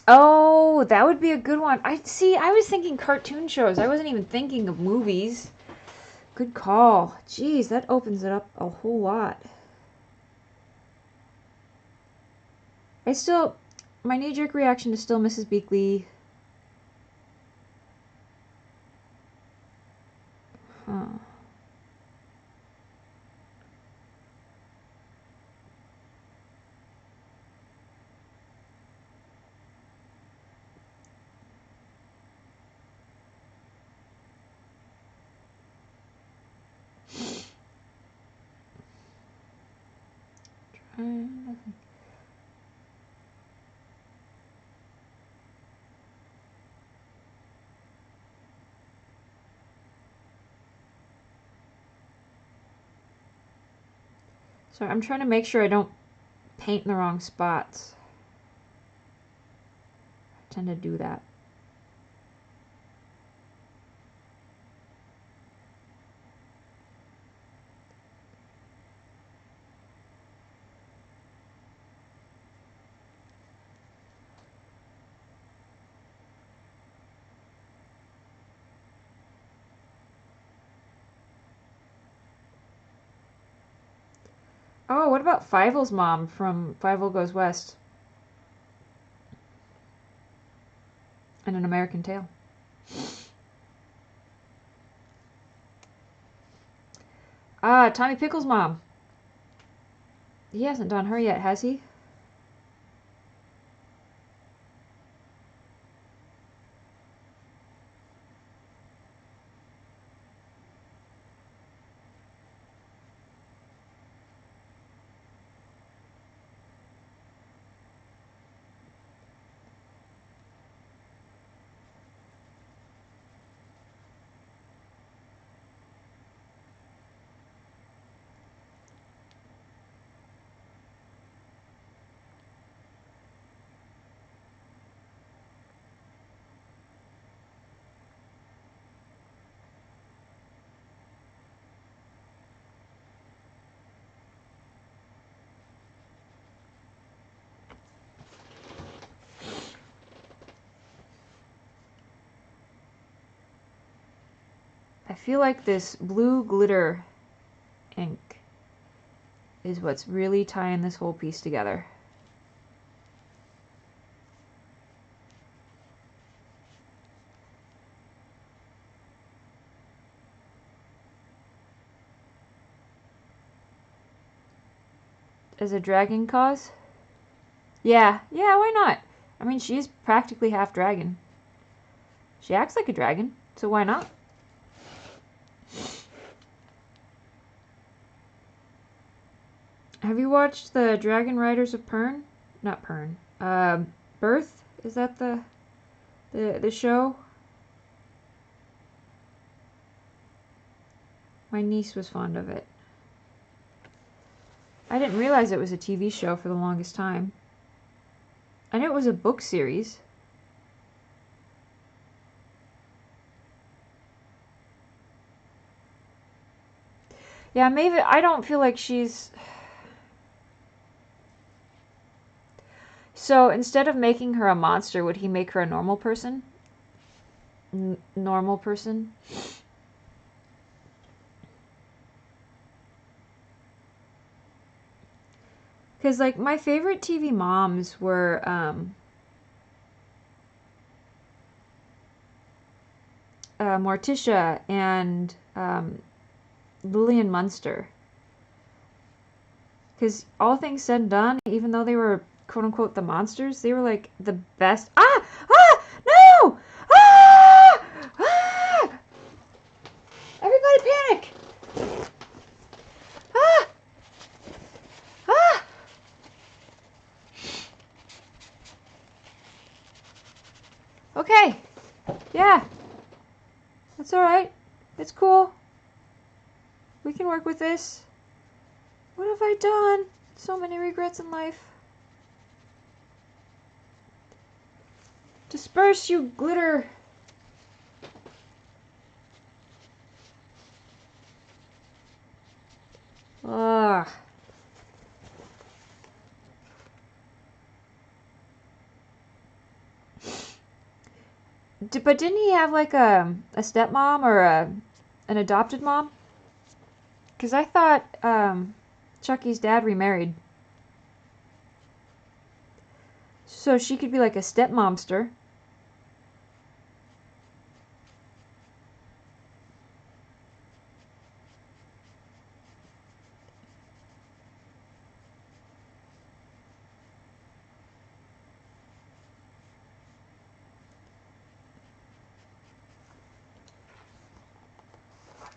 Oh, that would be a good one. I was thinking cartoon shows. I wasn't even thinking of movies. Good call. Jeez, that opens it up a whole lot. My knee-jerk reaction is still Mrs. Beakley. Huh. So I'm trying to make sure I don't paint in the wrong spots. I tend to do that. Oh, what about Fievel's mom from Fievel Goes West? And An American Tail. Ah, Tommy Pickle's mom. He hasn't done her yet, has he? I feel like this blue glitter ink is what's really tying this whole piece together. As a dragon cause? Yeah, why not? I mean, she's practically half dragon. She acts like a dragon, so why not? Have you watched the Dragon Riders of Pern? Not Pern. Birth? Is that the show? My niece was fond of it. I didn't realize it was a TV show for the longest time. I knew it was a book series. Yeah, maybe I don't feel like she's... So instead of making her a monster, would he make her a normal person? Normal person? Because, like, my favorite TV moms were, Morticia and, Lillian Munster. Because all things said and done, even though they were quote-unquote the monsters, they were, like, the best. Ah! Ah! No! Ah! Ah! Everybody panic! Ah! Ah! Okay. Yeah. That's alright. It's cool. We can work with this. What have I done? So many regrets in life. Disperse, you glitter. Ugh. But didn't he have like a stepmom or an adopted mom? Because I thought Chucky's dad remarried. So she could be like a stepmomster.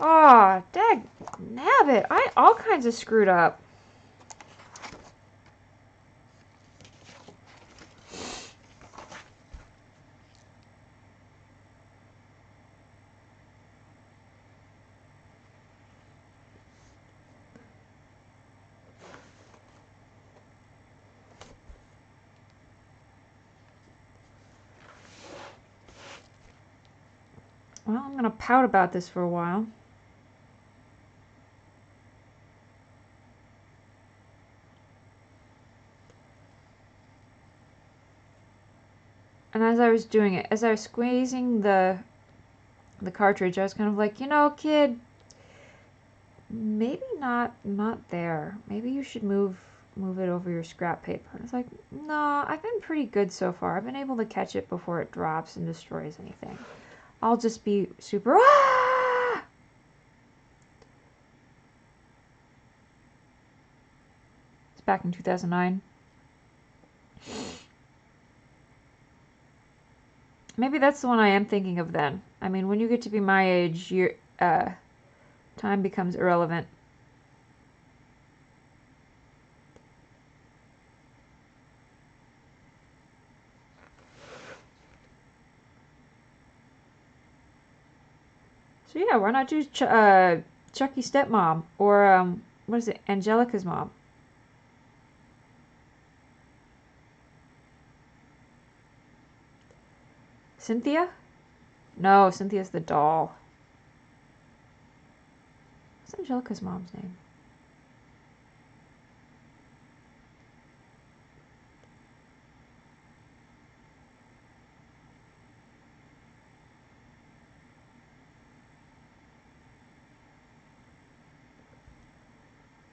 Aw, dag nabbit. I all kinds of screwed up. Well, I'm gonna pout about this for a while. And as I was doing it, as I was squeezing the cartridge, I was kind of like, you know, kid, maybe not there. Maybe you should move it over your scrap paper. And it's like, no, I've been pretty good so far. I've been able to catch it before it drops and destroys anything. I'll just be super. Ah! It's back in 2009. Maybe that's the one I am thinking of then. I mean, when you get to be my age, your time becomes irrelevant. So yeah, why not do Chucky's stepmom or what is it, Angelica's mom? Cynthia? No, Cynthia's the doll. What's Angelica's mom's name?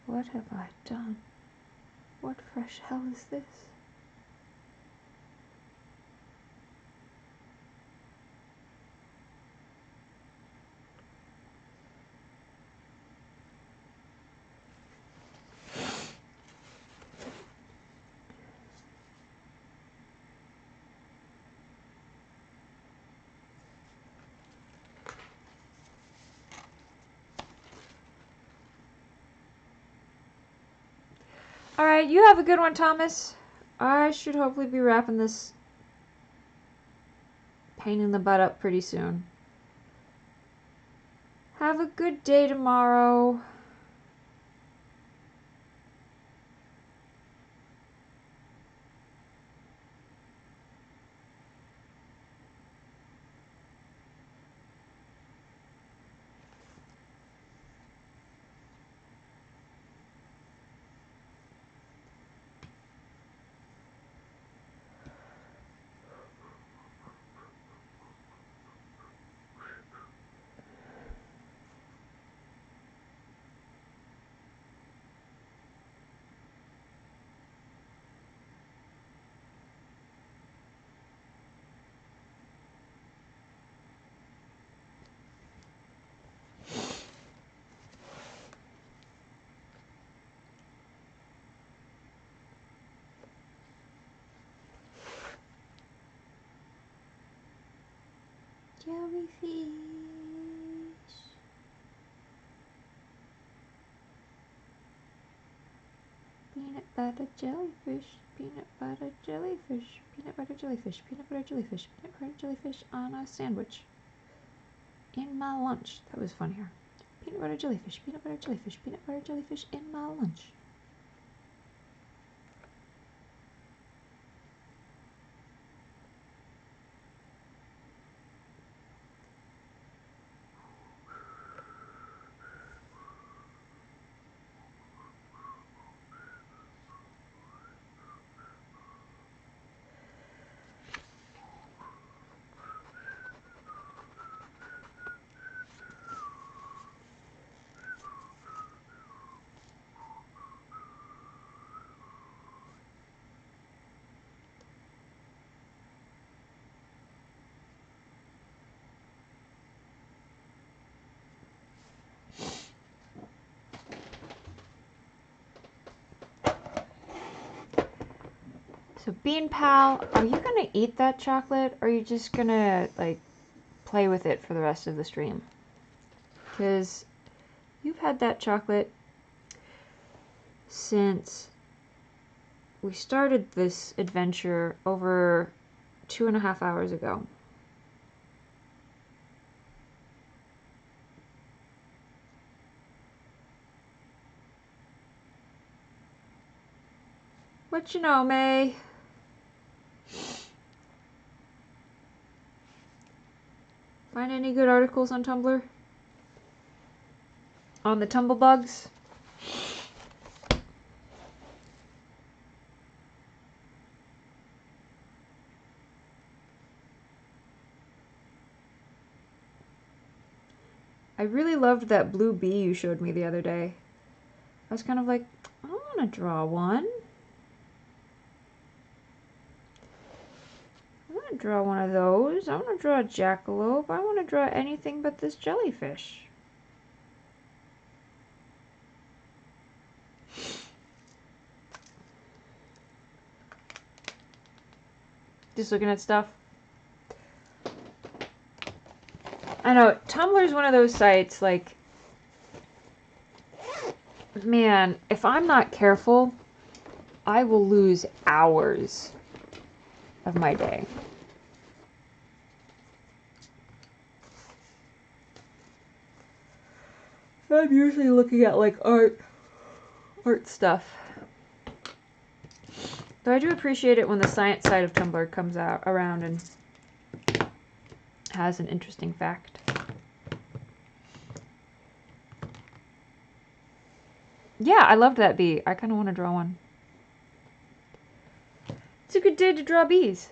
What have I done? What fresh hell is this? Alright, you have a good one, Thomas. I should hopefully be wrapping this pain in the butt up pretty soon. Have a good day tomorrow. Jellyfish. Peanut butter jellyfish. Peanut butter jellyfish. Peanut butter jellyfish. Peanut butter jellyfish. Peanut butter jellyfish on a sandwich. In my lunch. That was fun here. Peanut butter jellyfish. Peanut butter jellyfish. Peanut butter jellyfish in my lunch. So Bean Pal, are you gonna eat that chocolate or are you just gonna like play with it for the rest of the stream? Because you've had that chocolate since we started this adventure over 2.5 hours ago. What you know, May? Find any good articles on Tumblr? On the tumblebugs? I really loved that blue bee you showed me the other day. I was kind of like, I want to draw one. I want to draw one of those. I want to draw a jackalope. I want to draw anything but this jellyfish. Just looking at stuff. I know, Tumblr is one of those sites, like, man, if I'm not careful, I will lose hours of my day. I'm usually looking at, like, art stuff. Though I do appreciate it when the science side of Tumblr comes out around and has an interesting fact. Yeah, I loved that bee. I kind of want to draw one. It's a good day to draw bees.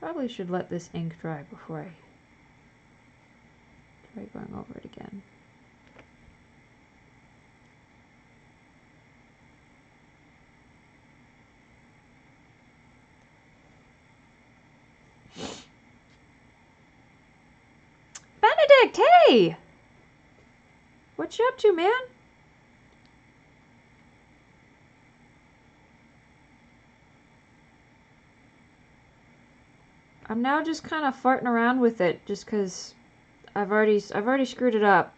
Probably should let this ink dry before I try going over it again. Benedict, hey! What you up to, man? I'm now just kind of farting around with it just because I've already screwed it up.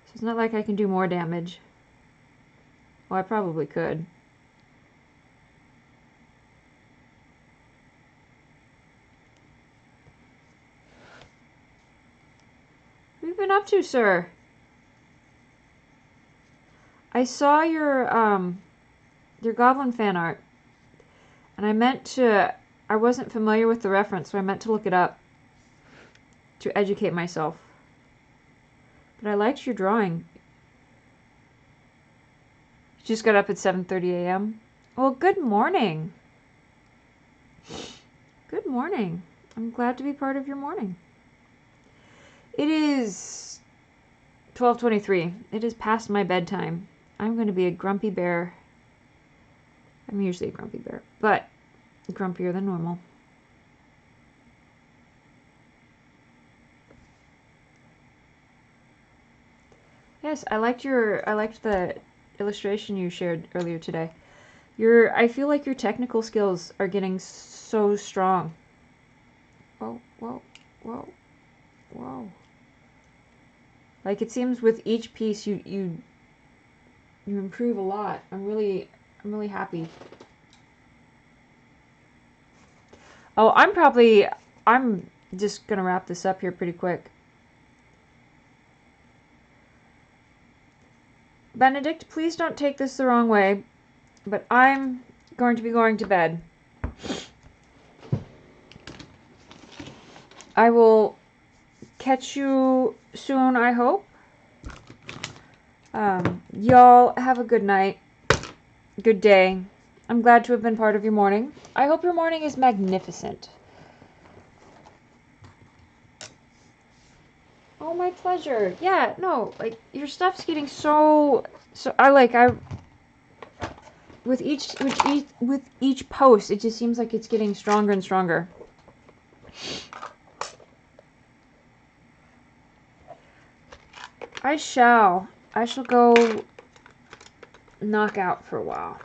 So it's not like I can do more damage. Well, I probably could. What have you been up to, sir? I saw your Goblin fan art. And I wasn't familiar with the reference, so I meant to look it up to educate myself. But I liked your drawing. You just got up at 7:30 a.m. Well, good morning. Good morning. I'm glad to be part of your morning. It is 12:23. It is past my bedtime. I'm going to be a grumpy bear. I'm usually a grumpy bear, but grumpier than normal. Yes, I liked the illustration you shared earlier today. I feel like your technical skills are getting so strong. Whoa, whoa, whoa, whoa. Like it seems with each piece you improve a lot. I'm really happy. Oh, I'm just gonna wrap this up here pretty quick. Benedict, please don't take this the wrong way, but I'm going to be going to bed. I will catch you soon, I hope. Y'all have a good night. Good day. I'm glad to have been part of your morning. I hope your morning is magnificent. Oh, my pleasure. Yeah, no, like, your stuff's getting so with each post, it just seems like it's getting stronger and stronger. I shall go knock out for a while.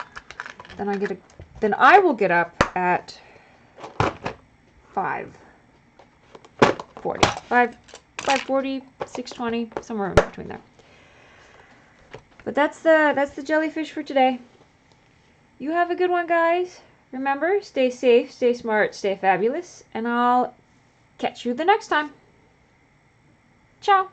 Then I will get up at 5:40. 5:40, 6:20, somewhere in between there. But that's the jellyfish for today. You have a good one, guys. Remember, stay safe, stay smart, stay fabulous, and I'll catch you the next time. Ciao.